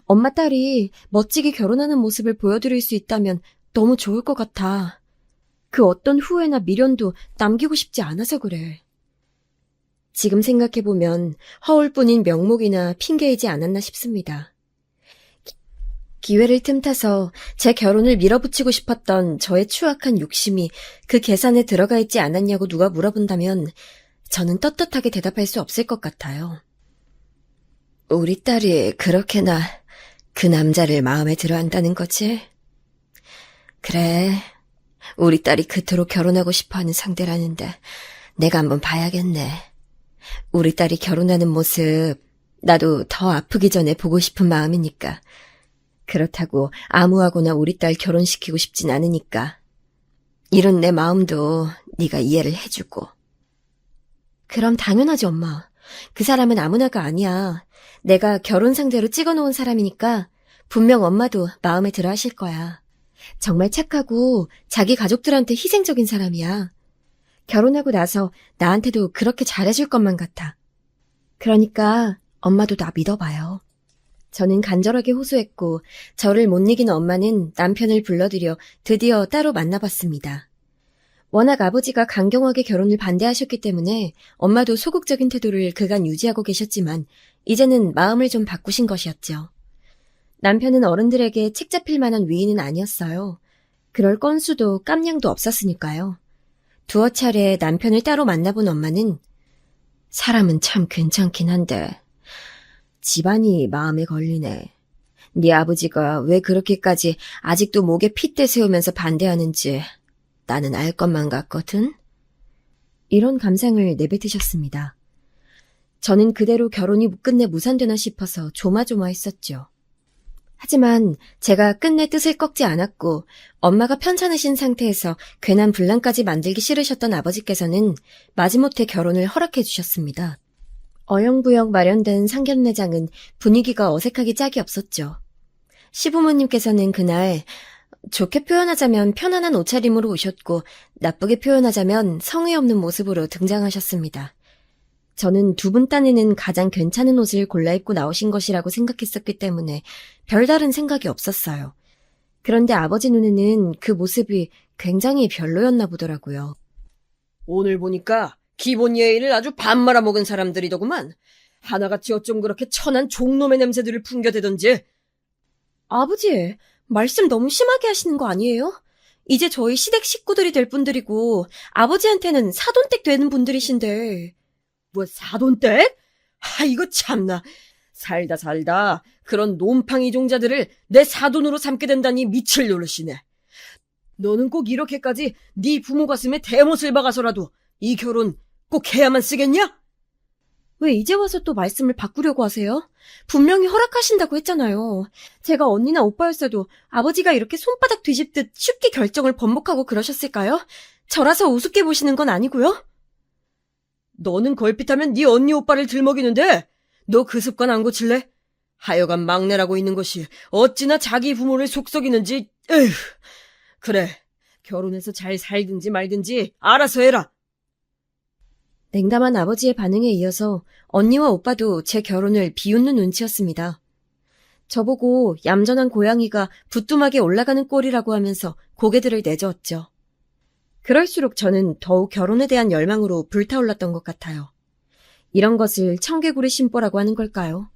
엄마 딸이 멋지게 결혼하는 모습을 보여드릴 수 있다면 너무 좋을 것 같아. 그 어떤 후회나 미련도 남기고 싶지 않아서 그래. 지금 생각해보면 허울뿐인 명목이나 핑계이지 않았나 싶습니다. 기회를 틈타서 제 결혼을 밀어붙이고 싶었던 저의 추악한 욕심이 그 계산에 들어가 있지 않았냐고 누가 물어본다면 저는 떳떳하게 대답할 수 없을 것 같아요. 우리 딸이 그렇게나 그 남자를 마음에 들어 한다는 거지? 그래, 우리 딸이 그토록 결혼하고 싶어하는 상대라는데 내가 한번 봐야겠네. 우리 딸이 결혼하는 모습 나도 더 아프기 전에 보고 싶은 마음이니까. 그렇다고 아무하고나 우리 딸 결혼시키고 싶진 않으니까. 이런 내 마음도 네가 이해를 해주고. 그럼 당연하지, 엄마. 그 사람은 아무나가 아니야. 내가 결혼 상대로 찍어놓은 사람이니까 분명 엄마도 마음에 들어 하실 거야. 정말 착하고 자기 가족들한테 희생적인 사람이야. 결혼하고 나서 나한테도 그렇게 잘해줄 것만 같아. 그러니까 엄마도 나 믿어봐요. 저는 간절하게 호소했고 저를 못 이긴 엄마는 남편을 불러들여 드디어 따로 만나봤습니다. 워낙 아버지가 강경하게 결혼을 반대하셨기 때문에 엄마도 소극적인 태도를 그간 유지하고 계셨지만 이제는 마음을 좀 바꾸신 것이었죠. 남편은 어른들에게 책 잡힐 만한 위인은 아니었어요. 그럴 건수도 깜냥도 없었으니까요. 두어 차례 남편을 따로 만나본 엄마는 사람은 참 괜찮긴 한데 집안이 마음에 걸리네. 네 아버지가 왜 그렇게까지 아직도 목에 핏대 세우면서 반대하는지 나는 알 것만 같거든. 이런 감상을 내뱉으셨습니다. 저는 그대로 결혼이 끝내 무산되나 싶어서 조마조마했었죠. 하지만 제가 끝내 뜻을 꺾지 않았고 엄마가 편찮으신 상태에서 괜한 분란까지 만들기 싫으셨던 아버지께서는 마지못해 결혼을 허락해 주셨습니다. 어영부영 마련된 상견례장은 분위기가 어색하기 짝이 없었죠. 시부모님께서는 그날 좋게 표현하자면 편안한 옷차림으로 오셨고 나쁘게 표현하자면 성의 없는 모습으로 등장하셨습니다. 저는 두 분 딴에는 가장 괜찮은 옷을 골라 입고 나오신 것이라고 생각했었기 때문에 별다른 생각이 없었어요. 그런데 아버지 눈에는 그 모습이 굉장히 별로였나 보더라고요. 오늘 보니까 기본 예의를 아주 반 말아먹은 사람들이더구만. 하나같이 어쩜 그렇게 천한 종놈의 냄새들을 풍겨대던지. 아버지, 말씀 너무 심하게 하시는 거 아니에요? 이제 저희 시댁 식구들이 될 분들이고 아버지한테는 사돈댁 되는 분들이신데. 뭐 사돈댁? 이거 참나. 살다 그런 놈팡이 종자들을 내 사돈으로 삼게 된다니 미칠 노릇이네. 너는 꼭 이렇게까지 네 부모 가슴에 대못을 박아서라도 이 결혼 꼭 해야만 쓰겠냐? 왜 이제 와서 또 말씀을 바꾸려고 하세요? 분명히 허락하신다고 했잖아요. 제가 언니나 오빠였어도 아버지가 이렇게 손바닥 뒤집듯 쉽게 결정을 번복하고 그러셨을까요? 저라서 우습게 보시는 건 아니고요? 너는 걸핏하면 네 언니 오빠를 들먹이는데 너 그 습관 안 고칠래? 하여간 막내라고 있는 것이 어찌나 자기 부모를 속썩이는지. 에휴. 그래, 결혼해서 잘 살든지 말든지 알아서 해라. 냉담한 아버지의 반응에 이어서 언니와 오빠도 제 결혼을 비웃는 눈치였습니다. 저보고 얌전한 고양이가 부뚜막에 올라가는 꼴이라고 하면서 고개들을 내저었죠. 그럴수록 저는 더욱 결혼에 대한 열망으로 불타올랐던 것 같아요. 이런 것을 청개구리 심보라고 하는 걸까요?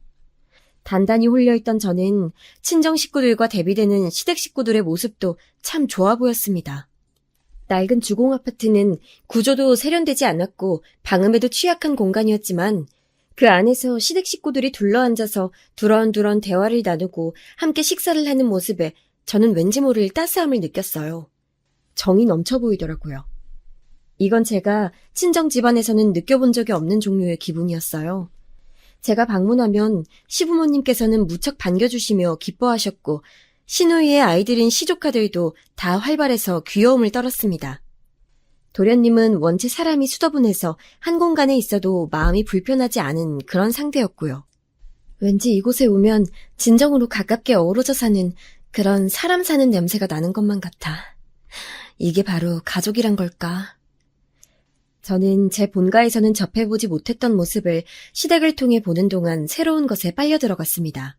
단단히 홀려있던 저는 친정 식구들과 대비되는 시댁 식구들의 모습도 참 좋아 보였습니다. 낡은 주공 아파트는 구조도 세련되지 않았고 방음에도 취약한 공간이었지만 그 안에서 시댁 식구들이 둘러앉아서 두런두런 대화를 나누고 함께 식사를 하는 모습에 저는 왠지 모를 따스함을 느꼈어요. 정이 넘쳐 보이더라고요. 이건 제가 친정 집안에서는 느껴본 적이 없는 종류의 기분이었어요. 제가 방문하면 시부모님께서는 무척 반겨주시며 기뻐하셨고 시누이의 아이들인 시조카들도 다 활발해서 귀여움을 떨었습니다. 도련님은 원체 사람이 수더분해서 한 공간에 있어도 마음이 불편하지 않은 그런 상대였고요. 왠지 이곳에 오면 진정으로 가깝게 어우러져 사는 그런 사람 사는 냄새가 나는 것만 같아. 이게 바로 가족이란 걸까? 저는 제 본가에서는 접해보지 못했던 모습을 시댁을 통해 보는 동안 새로운 것에 빨려 들어갔습니다.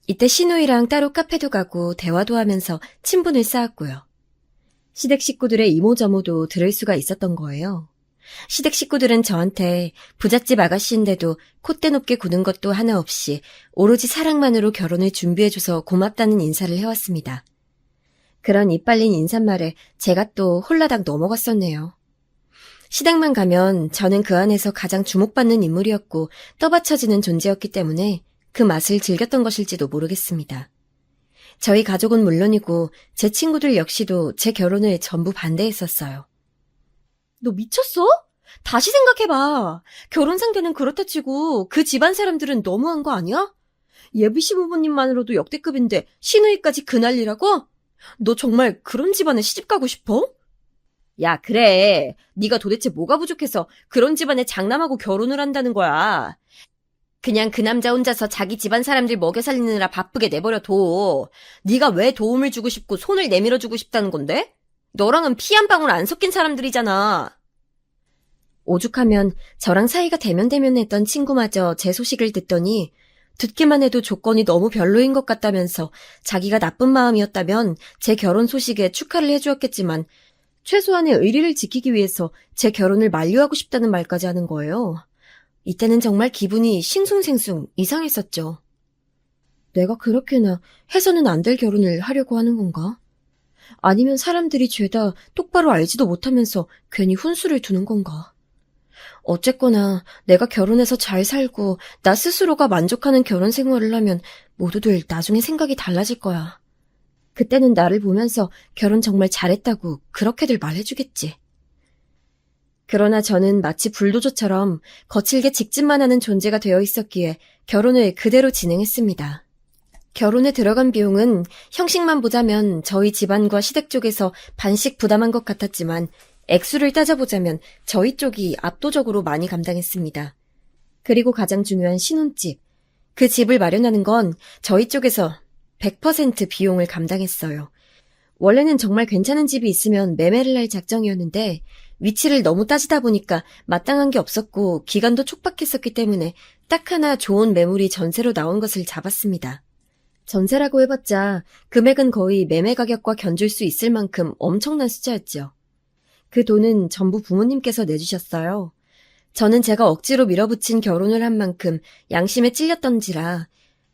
이때 시누이랑 따로 카페도 가고 대화도 하면서 친분을 쌓았고요. 시댁 식구들의 이모저모도 들을 수가 있었던 거예요. 시댁 식구들은 저한테 부잣집 아가씨인데도 콧대 높게 구는 것도 하나 없이 오로지 사랑만으로 결혼을 준비해줘서 고맙다는 인사를 해왔습니다. 그런 이빨린 인사말에 제가 또 홀라당 넘어갔었네요. 시댁만 가면 저는 그 안에서 가장 주목받는 인물이었고 떠받쳐지는 존재였기 때문에 그 맛을 즐겼던 것일지도 모르겠습니다. 저희 가족은 물론이고 제 친구들 역시도 제 결혼을 전부 반대했었어요. 너 미쳤어? 다시 생각해봐. 결혼 상대는 그렇다 치고 그 집안 사람들은 너무한 거 아니야? 예비 시부모님만으로도 역대급인데 시누이까지 그 난리라고? 너 정말 그런 집안에 시집가고 싶어? 야, 그래. 네가 도대체 뭐가 부족해서 그런 집안에 장남하고 결혼을 한다는 거야. 그냥 그 남자 혼자서 자기 집안 사람들 먹여 살리느라 바쁘게 내버려둬. 네가 왜 도움을 주고 싶고 손을 내밀어 주고 싶다는 건데? 너랑은 피 한 방울 안 섞인 사람들이잖아. 오죽하면 저랑 사이가 대면대면했던 친구마저 제 소식을 듣더니 듣기만 해도 조건이 너무 별로인 것 같다면서 자기가 나쁜 마음이었다면 제 결혼 소식에 축하를 해주었겠지만 최소한의 의리를 지키기 위해서 제 결혼을 만류하고 싶다는 말까지 하는 거예요. 이때는 정말 기분이 싱숭생숭 이상했었죠. 내가 그렇게나 해서는 안 될 결혼을 하려고 하는 건가? 아니면 사람들이 죄다 똑바로 알지도 못하면서 괜히 훈수를 두는 건가? 어쨌거나 내가 결혼해서 잘 살고 나 스스로가 만족하는 결혼 생활을 하면 모두들 나중에 생각이 달라질 거야. 그때는 나를 보면서 결혼 정말 잘했다고 그렇게들 말해주겠지. 그러나 저는 마치 불도저처럼 거칠게 직진만 하는 존재가 되어 있었기에 결혼을 그대로 진행했습니다. 결혼에 들어간 비용은 형식만 보자면 저희 집안과 시댁 쪽에서 반씩 부담한 것 같았지만 액수를 따져보자면 저희 쪽이 압도적으로 많이 감당했습니다. 그리고 가장 중요한 신혼집. 그 집을 마련하는 건 저희 쪽에서 100% 비용을 감당했어요. 원래는 정말 괜찮은 집이 있으면 매매를 할 작정이었는데 위치를 너무 따지다 보니까 마땅한 게 없었고 기간도 촉박했었기 때문에 딱 하나 좋은 매물이 전세로 나온 것을 잡았습니다. 전세라고 해봤자 금액은 거의 매매 가격과 견줄 수 있을 만큼 엄청난 숫자였죠. 그 돈은 전부 부모님께서 내주셨어요. 저는 제가 억지로 밀어붙인 결혼을 한 만큼 양심에 찔렸던지라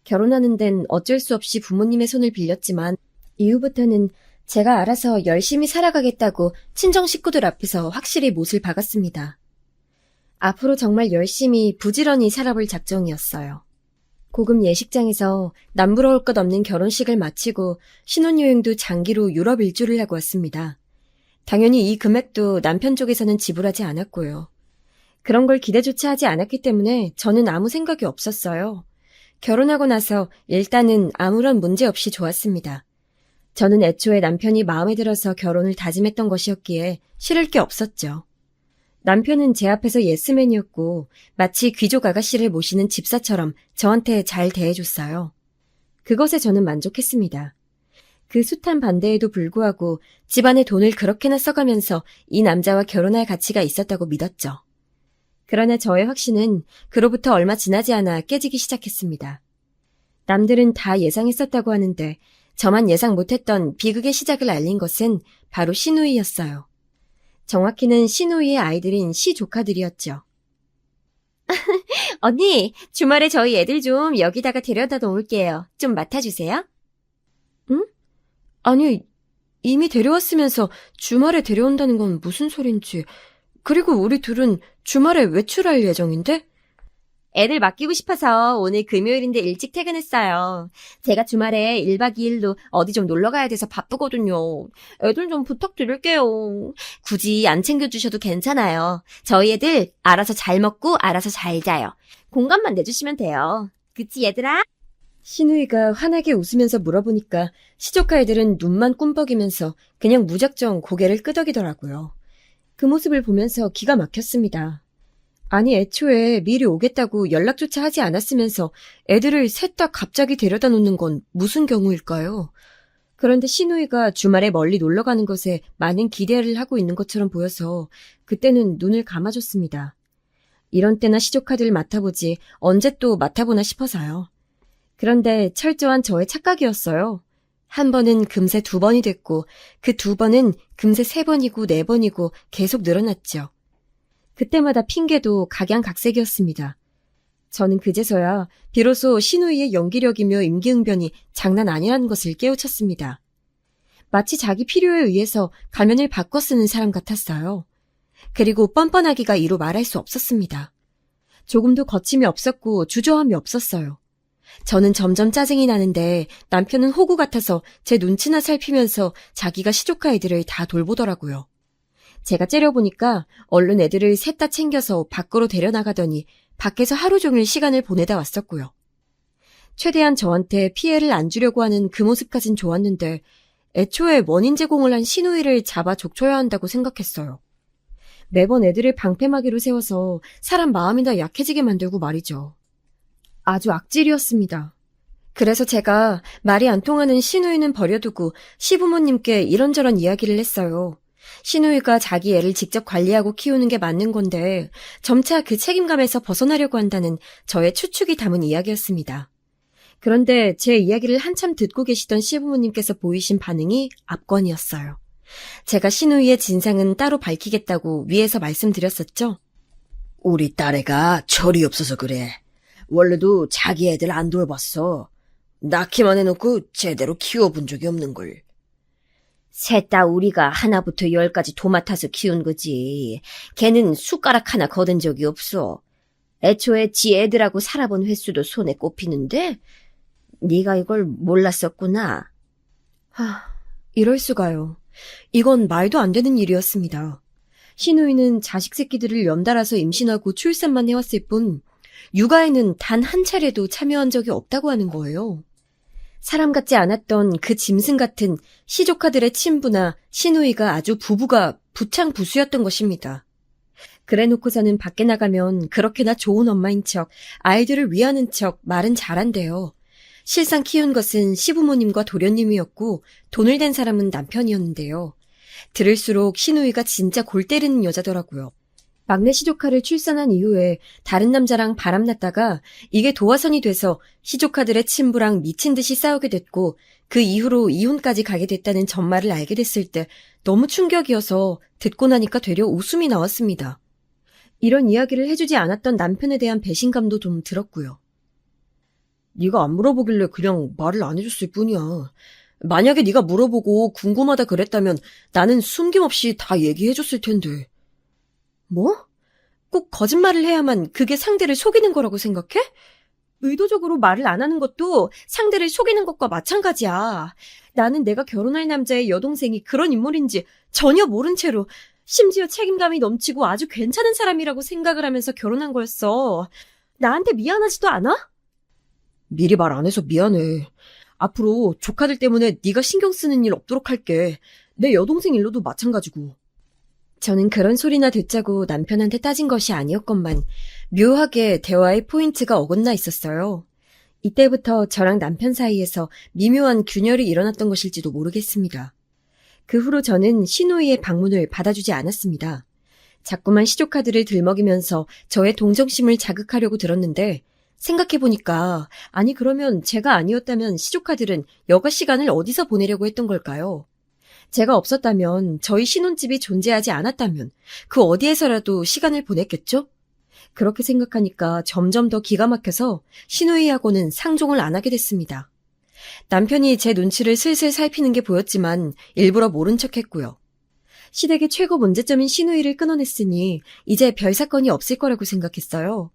결혼하는 데는 어쩔 수 없이 부모님의 손을 빌렸지만 이후부터는 제가 알아서 열심히 살아가겠다고 친정 식구들 앞에서 확실히 못을 박았습니다. 앞으로 정말 열심히 부지런히 살아볼 작정이었어요. 고급 예식장에서 남부러울 것 없는 결혼식을 마치고 신혼여행도 장기로 유럽 일주를 하고 왔습니다. 당연히 이 금액도 남편 쪽에서는 지불하지 않았고요. 그런 걸 기대조차 하지 않았기 때문에 저는 아무 생각이 없었어요. 결혼하고 나서 일단은 아무런 문제 없이 좋았습니다. 저는 애초에 남편이 마음에 들어서 결혼을 다짐했던 것이었기에 싫을 게 없었죠. 남편은 제 앞에서 예스맨이었고 마치 귀족 아가씨를 모시는 집사처럼 저한테 잘 대해줬어요. 그것에 저는 만족했습니다. 그 숱한 반대에도 불구하고 집안에 돈을 그렇게나 써가면서 이 남자와 결혼할 가치가 있었다고 믿었죠. 그러나 저의 확신은 그로부터 얼마 지나지 않아 깨지기 시작했습니다. 남들은 다 예상했었다고 하는데 저만 예상 못했던 비극의 시작을 알린 것은 바로 시누이였어요. 정확히는 시누이의 아이들인 시조카들이었죠. 언니, 주말에 저희 애들 좀 여기다가 데려다 놓을게요. 좀 맡아주세요. 응? 아니, 이미 데려왔으면서 주말에 데려온다는 건 무슨 소린지. 그리고 우리 둘은 주말에 외출할 예정인데? 애들 맡기고 싶어서 오늘 금요일인데 일찍 퇴근했어요. 제가 주말에 1박 2일로 어디 좀 놀러 가야 돼서 바쁘거든요. 애들 좀 부탁드릴게요. 굳이 안 챙겨주셔도 괜찮아요. 저희 애들 알아서 잘 먹고 알아서 잘 자요. 공간만 내주시면 돼요. 그치 얘들아? 신우이가 환하게 웃으면서 물어보니까 시조카 애들은 눈만 꿈뻑이면서 그냥 무작정 고개를 끄덕이더라고요. 그 모습을 보면서 기가 막혔습니다. 아니 애초에 미리 오겠다고 연락조차 하지 않았으면서 애들을 셋 다 갑자기 데려다 놓는 건 무슨 경우일까요? 그런데 시누이가 주말에 멀리 놀러 가는 것에 많은 기대를 하고 있는 것처럼 보여서 그때는 눈을 감아줬습니다. 이런 때나 시조카들 맡아보지 언제 또 맡아보나 싶어서요. 그런데 철저한 저의 착각이었어요. 한 번은 금세 2번이 됐고 그 2번은 금세 3번이고 4번이고 계속 늘어났죠. 그때마다 핑계도 각양각색이었습니다. 저는 그제서야 비로소 시누이의 연기력이며 임기응변이 장난 아니라는 것을 깨우쳤습니다. 마치 자기 필요에 의해서 가면을 바꿔 쓰는 사람 같았어요. 그리고 뻔뻔하기가 이루 말할 수 없었습니다. 조금도 거침이 없었고 주저함이 없었어요. 저는 점점 짜증이 나는데 남편은 호구 같아서 제 눈치나 살피면서 자기가 시조카 애들을 다 돌보더라고요. 제가 째려보니까 얼른 애들을 셋 다 챙겨서 밖으로 데려나가더니 밖에서 하루 종일 시간을 보내다 왔었고요. 최대한 저한테 피해를 안 주려고 하는 그 모습까진 좋았는데 애초에 원인 제공을 한 시누이를 잡아 족쳐야 한다고 생각했어요. 매번 애들을 방패막이로 세워서 사람 마음이나 약해지게 만들고 말이죠. 아주 악질이었습니다. 그래서 제가 말이 안 통하는 시누이는 버려두고 시부모님께 이런저런 이야기를 했어요. 시누이가 자기 애를 직접 관리하고 키우는 게 맞는 건데 점차 그 책임감에서 벗어나려고 한다는 저의 추측이 담은 이야기였습니다. 그런데 제 이야기를 한참 듣고 계시던 시부모님께서 보이신 반응이 압권이었어요. 제가 시누이의 진상은 따로 밝히겠다고 위에서 말씀드렸었죠? 우리 딸애가 철이 없어서 그래. 원래도 자기 애들 안 돌봤어. 낳기만 해놓고 제대로 키워본 적이 없는걸. 셋 다 우리가 하나부터 열까지 도맡아서 키운 거지. 걔는 숟가락 하나 거둔 적이 없어. 애초에 지 애들하고 살아본 횟수도 손에 꼽히는데 네가 이걸 몰랐었구나. 이럴 수가요. 이건 말도 안 되는 일이었습니다. 신우이는 자식 새끼들을 연달아서 임신하고 출산만 해왔을 뿐 육아에는 단 한 차례도 참여한 적이 없다고 하는 거예요. 사람 같지 않았던 그 짐승 같은 시조카들의 친부나 신우이가 아주 부부가 부창부수였던 것입니다. 그래놓고서는 밖에 나가면 그렇게나 좋은 엄마인 척, 아이들을 위하는 척 말은 잘한대요. 실상 키운 것은 시부모님과 도련님이었고 돈을 댄 사람은 남편이었는데요. 들을수록 신우이가 진짜 골 때리는 여자더라고요. 막내 시조카를 출산한 이후에 다른 남자랑 바람났다가 이게 도화선이 돼서 시조카들의 친부랑 미친 듯이 싸우게 됐고 그 이후로 이혼까지 가게 됐다는 전말을 알게 됐을 때 너무 충격이어서 듣고 나니까 되려 웃음이 나왔습니다. 이런 이야기를 해주지 않았던 남편에 대한 배신감도 좀 들었고요. 네가 안 물어보길래 그냥 말을 안 해줬을 뿐이야. 만약에 네가 물어보고 궁금하다 그랬다면 나는 숨김없이 다 얘기해줬을 텐데. 뭐? 꼭 거짓말을 해야만 그게 상대를 속이는 거라고 생각해? 의도적으로 말을 안 하는 것도 상대를 속이는 것과 마찬가지야. 나는 내가 결혼할 남자의 여동생이 그런 인물인지 전혀 모른 채로 심지어 책임감이 넘치고 아주 괜찮은 사람이라고 생각을 하면서 결혼한 거였어. 나한테 미안하지도 않아? 미리 말 안 해서 미안해. 앞으로 조카들 때문에 네가 신경 쓰는 일 없도록 할게. 내 여동생 일로도 마찬가지고. 저는 그런 소리나 듣자고 남편한테 따진 것이 아니었건만 묘하게 대화의 포인트가 어긋나 있었어요. 이때부터 저랑 남편 사이에서 미묘한 균열이 일어났던 것일지도 모르겠습니다. 그 후로 저는 신우이의 방문을 받아주지 않았습니다. 자꾸만 시조카들을 들먹이면서 저의 동정심을 자극하려고 들었는데 생각해보니까 아니 그러면 제가 아니었다면 시조카들은 여가 시간을 어디서 보내려고 했던 걸까요? 제가 없었다면 저희 신혼집이 존재하지 않았다면 그 어디에서라도 시간을 보냈겠죠? 그렇게 생각하니까 점점 더 기가 막혀서 신우이하고는 상종을 안 하게 됐습니다. 남편이 제 눈치를 슬슬 살피는 게 보였지만 일부러 모른 척했고요. 시댁의 최고 문제점인 신우이를 끊어냈으니 이제 별 사건이 없을 거라고 생각했어요.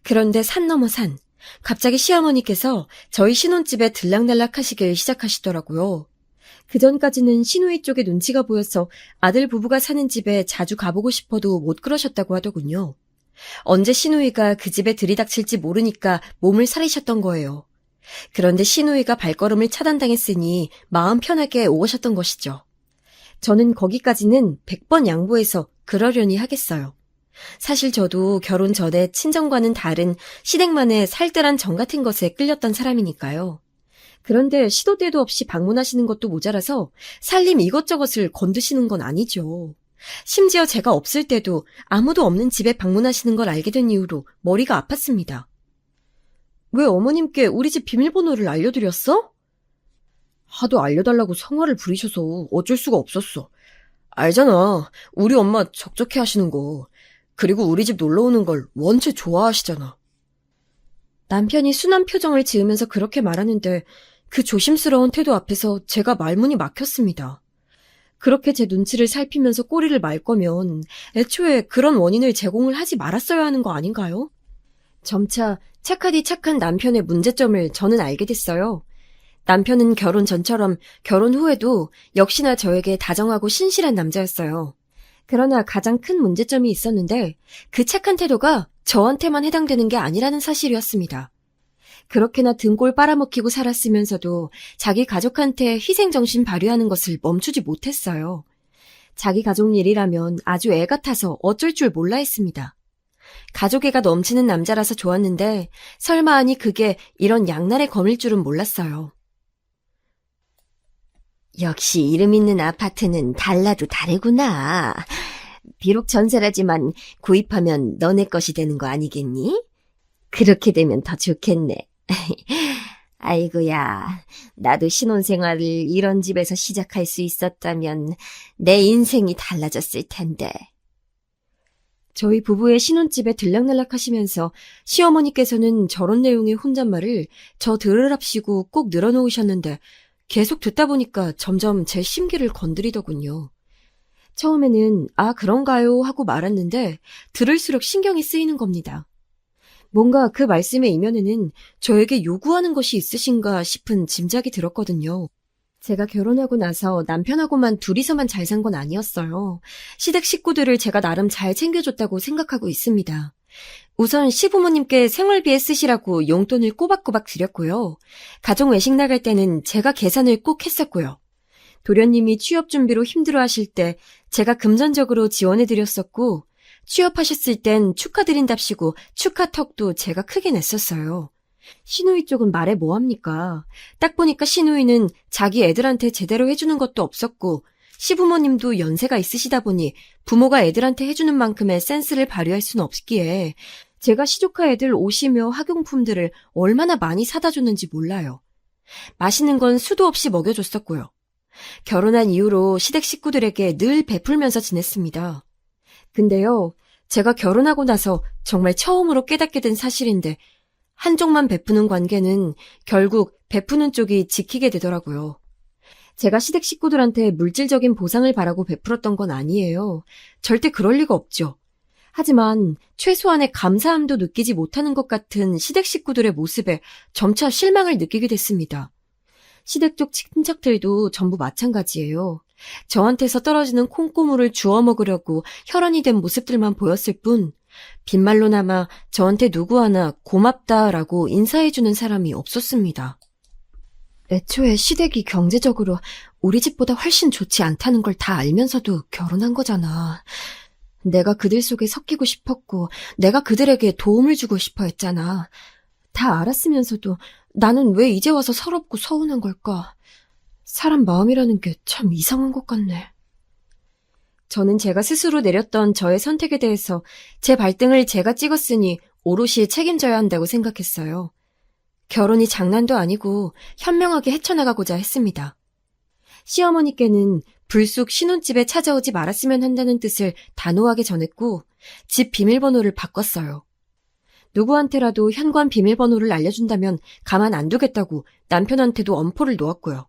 그런데 산 넘어 산, 갑자기 시어머니께서 저희 신혼집에 들락날락 하시길 시작하시더라고요. 그전까지는 신우이 쪽에 눈치가 보여서 아들 부부가 사는 집에 자주 가보고 싶어도 못 그러셨다고 하더군요. 언제 신우이가 그 집에 들이닥칠지 모르니까 몸을 사리셨던 거예요. 그런데 신우이가 발걸음을 차단당했으니 마음 편하게 오셨던 것이죠. 저는 거기까지는 100번 양보해서 그러려니 하겠어요. 사실 저도 결혼 전에 친정과는 다른 시댁만의 살뜰한 정 같은 것에 끌렸던 사람이니까요. 그런데 시도 때도 없이 방문하시는 것도 모자라서 살림 이것저것을 건드시는 건 아니죠. 심지어 제가 없을 때도 아무도 없는 집에 방문하시는 걸 알게 된 이후로 머리가 아팠습니다. 왜 어머님께 우리 집 비밀번호를 알려드렸어? 하도 알려달라고 성화를 부리셔서 어쩔 수가 없었어. 알잖아. 우리 엄마 적적해 하시는 거. 그리고 우리 집 놀러 오는 걸 원체 좋아하시잖아. 남편이 순한 표정을 지으면서 그렇게 말하는데 그 조심스러운 태도 앞에서 제가 말문이 막혔습니다. 그렇게 제 눈치를 살피면서 꼬리를 말 거면 애초에 그런 원인을 제공을 하지 말았어야 하는 거 아닌가요? 점차 착하디 착한 남편의 문제점을 저는 알게 됐어요. 남편은 결혼 전처럼 결혼 후에도 역시나 저에게 다정하고 신실한 남자였어요. 그러나 가장 큰 문제점이 있었는데 그 착한 태도가 저한테만 해당되는 게 아니라는 사실이었습니다. 그렇게나 등골 빨아먹히고 살았으면서도 자기 가족한테 희생정신 발휘하는 것을 멈추지 못했어요. 자기 가족 일이라면 아주 애 같아서 어쩔 줄 몰라 했습니다. 가족애가 넘치는 남자라서 좋았는데 설마 하니 그게 이런 양날의 검일 줄은 몰랐어요. 역시 이름 있는 아파트는 달라도 다르구나. 비록 전세라지만 구입하면 너네 것이 되는 거 아니겠니? 그렇게 되면 더 좋겠네. 아이고야, 나도 신혼생활을 이런 집에서 시작할 수 있었다면 내 인생이 달라졌을 텐데. 저희 부부의 신혼집에 들락날락 하시면서 시어머니께서는 저런 내용의 혼잣말을 저 들으랍시고 꼭 늘어놓으셨는데 계속 듣다 보니까 점점 제 심기를 건드리더군요. 처음에는 아 그런가요 하고 말았는데 들을수록 신경이 쓰이는 겁니다. 뭔가 그 말씀의 이면에는 저에게 요구하는 것이 있으신가 싶은 짐작이 들었거든요. 제가 결혼하고 나서 남편하고만 둘이서만 잘 산 건 아니었어요. 시댁 식구들을 제가 나름 잘 챙겨줬다고 생각하고 있습니다. 우선 시부모님께 생활비에 쓰시라고 용돈을 꼬박꼬박 드렸고요. 가족 외식 나갈 때는 제가 계산을 꼭 했었고요. 도련님이 취업 준비로 힘들어하실 때 제가 금전적으로 지원해드렸었고 취업하셨을 땐 축하드린답시고 축하턱도 제가 크게 냈었어요. 시누이 쪽은 말해 뭐합니까? 딱 보니까 시누이는 자기 애들한테 제대로 해주는 것도 없었고 시부모님도 연세가 있으시다 보니 부모가 애들한테 해주는 만큼의 센스를 발휘할 수는 없기에 제가 시조카 애들 옷이며 학용품들을 얼마나 많이 사다 줬는지 몰라요. 맛있는 건 수도 없이 먹여줬었고요. 결혼한 이후로 시댁 식구들에게 늘 베풀면서 지냈습니다. 근데요, 제가 결혼하고 나서 정말 처음으로 깨닫게 된 사실인데 한쪽만 베푸는 관계는 결국 베푸는 쪽이 지키게 되더라고요. 제가 시댁 식구들한테 물질적인 보상을 바라고 베풀었던 건 아니에요. 절대 그럴 리가 없죠. 하지만 최소한의 감사함도 느끼지 못하는 것 같은 시댁 식구들의 모습에 점차 실망을 느끼게 됐습니다. 시댁 쪽 친척들도 전부 마찬가지예요. 저한테서 떨어지는 콩고물을 주워 먹으려고 혈안이 된 모습들만 보였을 뿐 빈말로나마 저한테 누구 하나 고맙다라고 인사해주는 사람이 없었습니다. 애초에 시댁이 경제적으로 우리 집보다 훨씬 좋지 않다는 걸 다 알면서도 결혼한 거잖아. 내가 그들 속에 섞이고 싶었고 내가 그들에게 도움을 주고 싶어 했잖아. 다 알았으면서도 나는 왜 이제 와서 서럽고 서운한 걸까? 사람 마음이라는 게 참 이상한 것 같네. 저는 제가 스스로 내렸던 저의 선택에 대해서 제 발등을 제가 찍었으니 오롯이 책임져야 한다고 생각했어요. 결혼이 장난도 아니고 현명하게 헤쳐나가고자 했습니다. 시어머니께는 불쑥 신혼집에 찾아오지 말았으면 한다는 뜻을 단호하게 전했고 집 비밀번호를 바꿨어요. 누구한테라도 현관 비밀번호를 알려준다면 가만 안 두겠다고 남편한테도 엄포를 놓았고요.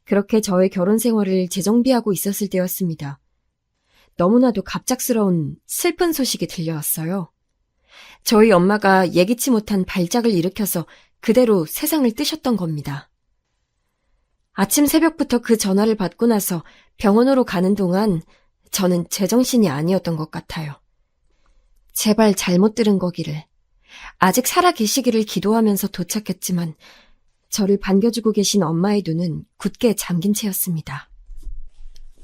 그렇게 저의 결혼 생활을 재정비하고 있었을 때였습니다. 너무나도 갑작스러운 슬픈 소식이 들려왔어요. 저희 엄마가 예기치 못한 발작을 일으켜서 그대로 세상을 뜨셨던 겁니다. 아침 새벽부터 그 전화를 받고 나서 병원으로 가는 동안 저는 제정신이 아니었던 것 같아요. 제발 잘못 들은 거기를. 아직 살아 계시기를 기도하면서 도착했지만 저를 반겨주고 계신 엄마의 눈은 굳게 잠긴 채였습니다.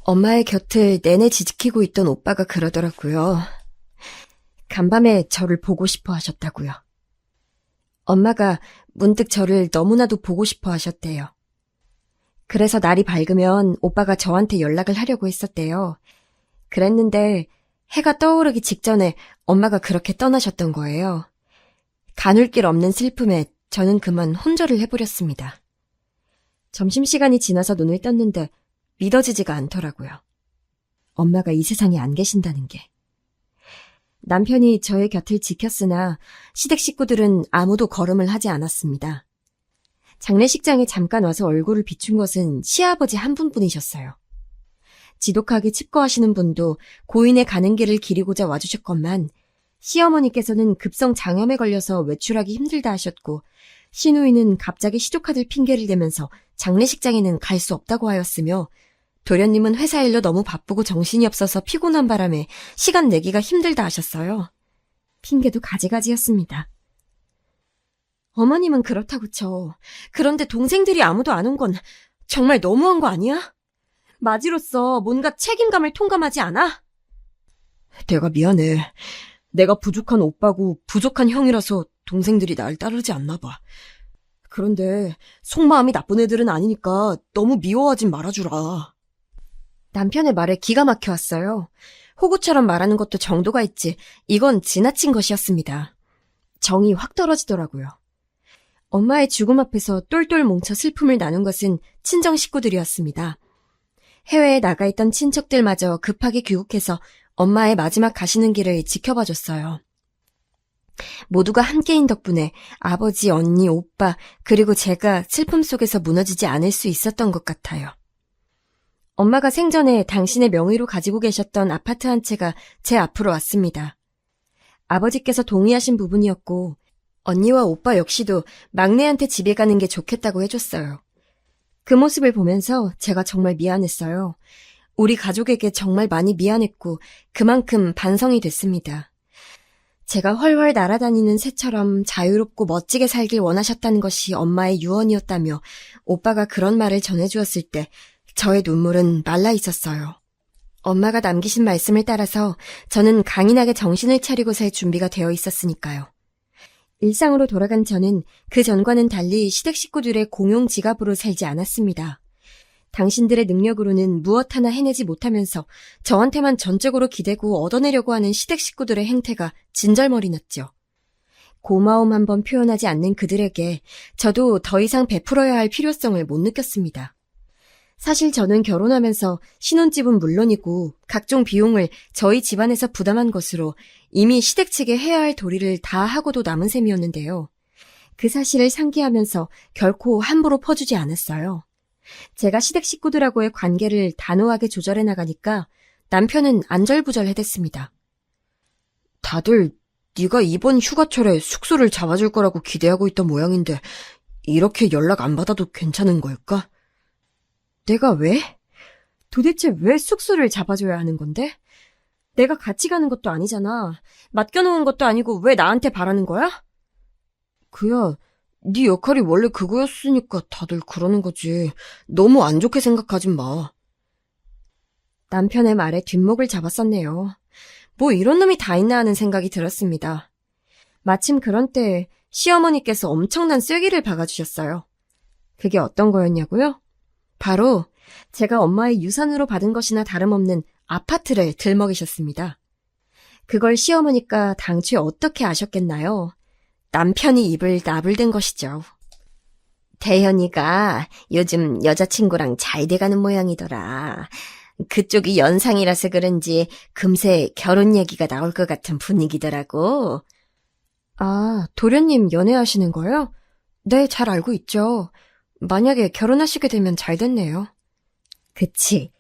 엄마의 곁을 내내 지키고 있던 오빠가 그러더라고요. 간밤에 저를 보고 싶어 하셨다고요. 엄마가 문득 저를 너무나도 보고 싶어 하셨대요. 그래서 날이 밝으면 오빠가 저한테 연락을 하려고 했었대요. 그랬는데 해가 떠오르기 직전에 엄마가 그렇게 떠나셨던 거예요. 가눌 길 없는 슬픔에 저는 그만 혼절을 해버렸습니다. 점심시간이 지나서 눈을 떴는데 믿어지지가 않더라고요. 엄마가 이 세상에 안 계신다는 게. 남편이 저의 곁을 지켰으나 시댁 식구들은 아무도 걸음을 하지 않았습니다. 장례식장에 잠깐 와서 얼굴을 비춘 것은 시아버지 한 분뿐이셨어요. 지독하게 칩거하시는 분도 고인의 가는 길을 기리고자 와주셨건만 시어머니께서는 급성 장염에 걸려서 외출하기 힘들다 하셨고 시누이는 갑자기 시조카들 핑계를 대면서 장례식장에는 갈 수 없다고 하였으며 도련님은 회사 일로 너무 바쁘고 정신이 없어서 피곤한 바람에 시간 내기가 힘들다 하셨어요. 핑계도 가지가지였습니다. 어머님은 그렇다고 쳐. 그런데 동생들이 아무도 안 온 건 정말 너무한 거 아니야? 마지로서 뭔가 책임감을 통감하지 않아? 내가 미안해. 내가 부족한 오빠고 부족한 형이라서 동생들이 날 따르지 않나 봐. 그런데 속마음이 나쁜 애들은 아니니까 너무 미워하진 말아주라. 남편의 말에 기가 막혀 왔어요. 호구처럼 말하는 것도 정도가 있지 이건 지나친 것이었습니다. 정이 확 떨어지더라고요. 엄마의 죽음 앞에서 똘똘 뭉쳐 슬픔을 나눈 것은 친정 식구들이었습니다. 해외에 나가 있던 친척들마저 급하게 귀국해서 엄마의 마지막 가시는 길을 지켜봐줬어요. 모두가 함께인 덕분에 아버지, 언니, 오빠, 그리고 제가 슬픔 속에서 무너지지 않을 수 있었던 것 같아요. 엄마가 생전에 당신의 명의로 가지고 계셨던 아파트 한 채가 제 앞으로 왔습니다. 아버지께서 동의하신 부분이었고 언니와 오빠 역시도 막내한테 집에 가는 게 좋겠다고 해줬어요. 그 모습을 보면서 제가 정말 미안했어요. 우리 가족에게 정말 많이 미안했고 그만큼 반성이 됐습니다. 제가 훨훨 날아다니는 새처럼 자유롭고 멋지게 살길 원하셨다는 것이 엄마의 유언이었다며 오빠가 그런 말을 전해주었을 때 저의 눈물은 말라 있었어요. 엄마가 남기신 말씀을 따라서 저는 강인하게 정신을 차리고 살 준비가 되어 있었으니까요. 일상으로 돌아간 저는 그 전과는 달리 시댁 식구들의 공용 지갑으로 살지 않았습니다. 당신들의 능력으로는 무엇 하나 해내지 못하면서 저한테만 전적으로 기대고 얻어내려고 하는 시댁 식구들의 행태가 진절머리 났죠. 고마움 한번 표현하지 않는 그들에게 저도 더 이상 베풀어야 할 필요성을 못 느꼈습니다. 사실 저는 결혼하면서 신혼집은 물론이고 각종 비용을 저희 집안에서 부담한 것으로 이미 시댁 측에 해야 할 도리를 다 하고도 남은 셈이었는데요. 그 사실을 상기하면서 결코 함부로 퍼주지 않았어요. 제가 시댁 식구들하고의 관계를 단호하게 조절해 나가니까 남편은 안절부절해댔습니다. 다들 네가 이번 휴가철에 숙소를 잡아줄 거라고 기대하고 있던 모양인데 이렇게 연락 안 받아도 괜찮은 걸까? 내가 왜? 도대체 왜 숙소를 잡아줘야 하는 건데? 내가 같이 가는 것도 아니잖아. 맡겨놓은 것도 아니고 왜 나한테 바라는 거야? 그야, 네 역할이 원래 그거였으니까 다들 그러는 거지. 너무 안 좋게 생각하지 마. 남편의 말에 뒷목을 잡았었네요. 뭐 이런 놈이 다 있나 하는 생각이 들었습니다. 마침 그런 때에 시어머니께서 엄청난 쐐기를 박아주셨어요. 그게 어떤 거였냐고요? 바로 제가 엄마의 유산으로 받은 것이나 다름없는 아파트를 들먹이셨습니다. 그걸 시어머니가 당초에 어떻게 아셨겠나요? 남편이 입을 나불댄 것이죠. 대현이가 요즘 여자친구랑 잘 돼가는 모양이더라. 그쪽이 연상이라서 그런지 금세 결혼 얘기가 나올 것 같은 분위기더라고. 아, 도련님 연애하시는 거요? 네, 잘 알고 있죠. 만약에 결혼하시게 되면 잘 됐네요. 그치.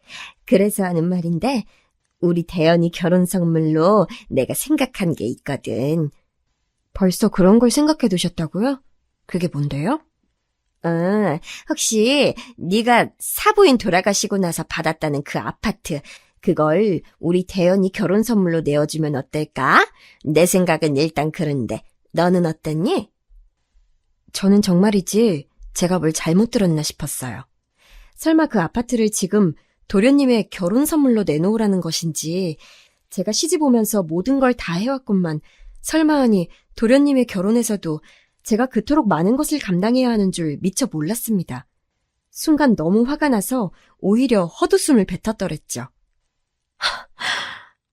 그래서 하는 말인데 우리 대현이 결혼 선물로 내가 생각한 게 있거든. 벌써 그런 걸 생각해 두셨다고요? 그게 뭔데요? 혹시 네가 사부인 돌아가시고 나서 받았다는 그 아파트 그걸 우리 대현이 결혼 선물로 내어주면 어떨까? 내 생각은 일단 그런데 너는 어땠니? 저는 정말이지 제가 뭘 잘못 들었나 싶었어요. 설마 그 아파트를 지금 도련님의 결혼 선물로 내놓으라는 것인지 제가 시집 오면서 모든 걸 다 해왔건만 설마 하니 도련님의 결혼에서도 제가 그토록 많은 것을 감당해야 하는 줄 미처 몰랐습니다. 순간 너무 화가 나서 오히려 헛웃음을 뱉었더랬죠.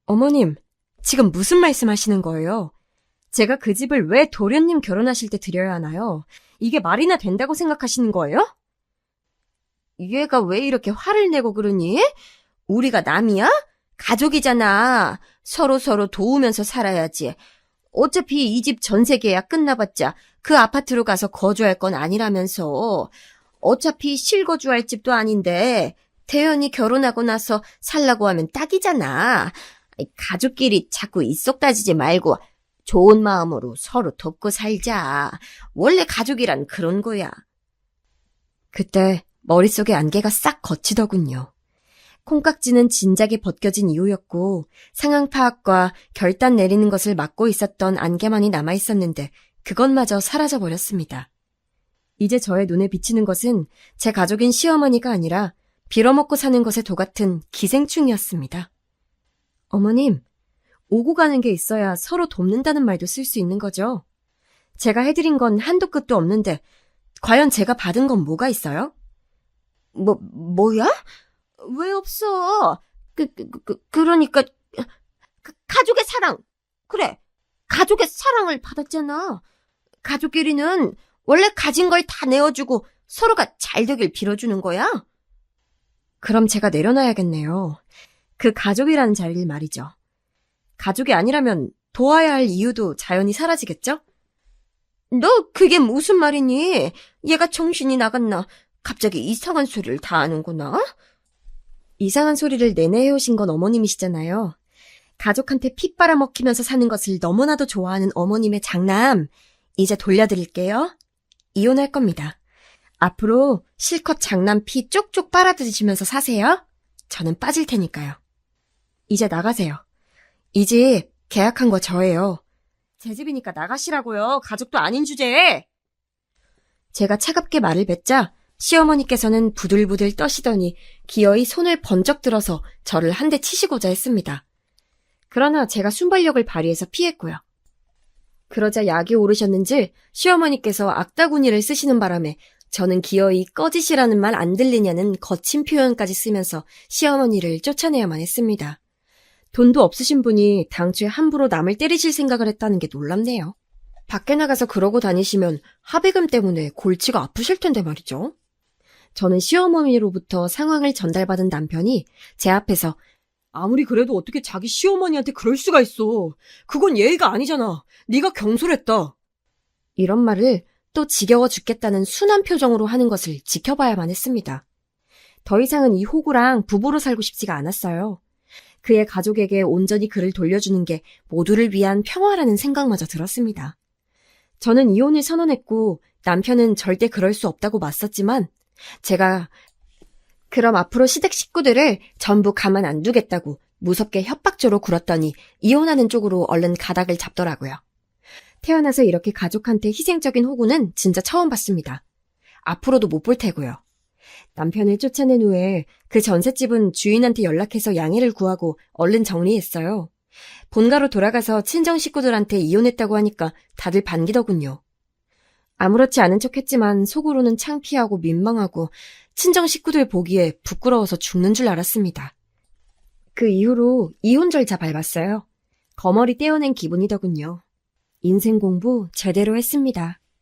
어머님, 지금 무슨 말씀하시는 거예요? 제가 그 집을 왜 도련님 결혼하실 때 드려야 하나요? 이게 말이나 된다고 생각하시는 거예요? 얘가 왜 이렇게 화를 내고 그러니? 우리가 남이야? 가족이잖아. 서로 도우면서 살아야지. 어차피 이 집 전세 계약 끝나봤자 그 아파트로 가서 거주할 건 아니라면서. 어차피 실거주할 집도 아닌데 대현이 결혼하고 나서 살라고 하면 딱이잖아. 가족끼리 자꾸 입속 따지지 말고 좋은 마음으로 서로 돕고 살자. 원래 가족이란 그런 거야. 그때 머릿속에 안개가 싹 걷히더군요. 콩깍지는 진작에 벗겨진 이유였고 상황 파악과 결단 내리는 것을 막고 있었던 안개만이 남아있었는데 그것마저 사라져버렸습니다. 이제 저의 눈에 비치는 것은 제 가족인 시어머니가 아니라 빌어먹고 사는 것에 도같은 기생충이었습니다. 어머님, 오고 가는 게 있어야 서로 돕는다는 말도 쓸 수 있는 거죠. 제가 해드린 건 한도 끝도 없는데 과연 제가 받은 건 뭐가 있어요? 뭐야? 왜 없어? 그러니까 가족의 사랑. 그래, 가족의 사랑을 받았잖아. 가족끼리는 원래 가진 걸 다 내어주고 서로가 잘 되길 빌어주는 거야. 그럼 제가 내려놔야겠네요. 그 가족이라는 자리를 말이죠. 가족이 아니라면 도와야 할 이유도 자연히 사라지겠죠? 너 그게 무슨 말이니? 얘가 정신이 나갔나? 갑자기 이상한 소리를 다 하는구나? 이상한 소리를 내내 해오신 건 어머님이시잖아요. 가족한테 피 빨아먹히면서 사는 것을 너무나도 좋아하는 어머님의 장남, 이제 돌려드릴게요. 이혼할 겁니다. 앞으로 실컷 장남 피 쪽쪽 빨아들이시면서 사세요. 저는 빠질 테니까요. 이제 나가세요. 이 집 계약한 거 저예요. 제 집이니까 나가시라고요. 가족도 아닌 주제에. 제가 차갑게 말을 뱉자 시어머니께서는 부들부들 떠시더니 기어이 손을 번쩍 들어서 저를 한 대 치시고자 했습니다. 그러나 제가 순발력을 발휘해서 피했고요. 그러자 약이 오르셨는지 시어머니께서 악다구니를 쓰시는 바람에 저는 기어이 꺼지시라는 말 안 들리냐는 거친 표현까지 쓰면서 시어머니를 쫓아내야만 했습니다. 돈도 없으신 분이 당초에 함부로 남을 때리실 생각을 했다는 게 놀랍네요. 밖에 나가서 그러고 다니시면 합의금 때문에 골치가 아프실 텐데 말이죠. 저는 시어머니로부터 상황을 전달받은 남편이 제 앞에서 아무리 그래도 어떻게 자기 시어머니한테 그럴 수가 있어. 그건 예의가 아니잖아. 네가 경솔했다. 이런 말을 또 지겨워 죽겠다는 순한 표정으로 하는 것을 지켜봐야만 했습니다. 더 이상은 이 호구랑 부부로 살고 싶지가 않았어요. 그의 가족에게 온전히 그를 돌려주는 게 모두를 위한 평화라는 생각마저 들었습니다. 저는 이혼을 선언했고 남편은 절대 그럴 수 없다고 맞섰지만 제가 그럼 앞으로 시댁 식구들을 전부 가만 안 두겠다고 무섭게 협박조로 굴었더니 이혼하는 쪽으로 얼른 가닥을 잡더라고요. 태어나서 이렇게 가족한테 희생적인 호구는 진짜 처음 봤습니다. 앞으로도 못 볼 테고요. 남편을 쫓아낸 후에 그 전셋집은 주인한테 연락해서 양해를 구하고 얼른 정리했어요. 본가로 돌아가서 친정 식구들한테 이혼했다고 하니까 다들 반기더군요. 아무렇지 않은 척했지만 속으로는 창피하고 민망하고 친정 식구들 보기에 부끄러워서 죽는 줄 알았습니다. 그 이후로 이혼 절차 밟았어요. 거머리 떼어낸 기분이더군요. 인생 공부 제대로 했습니다.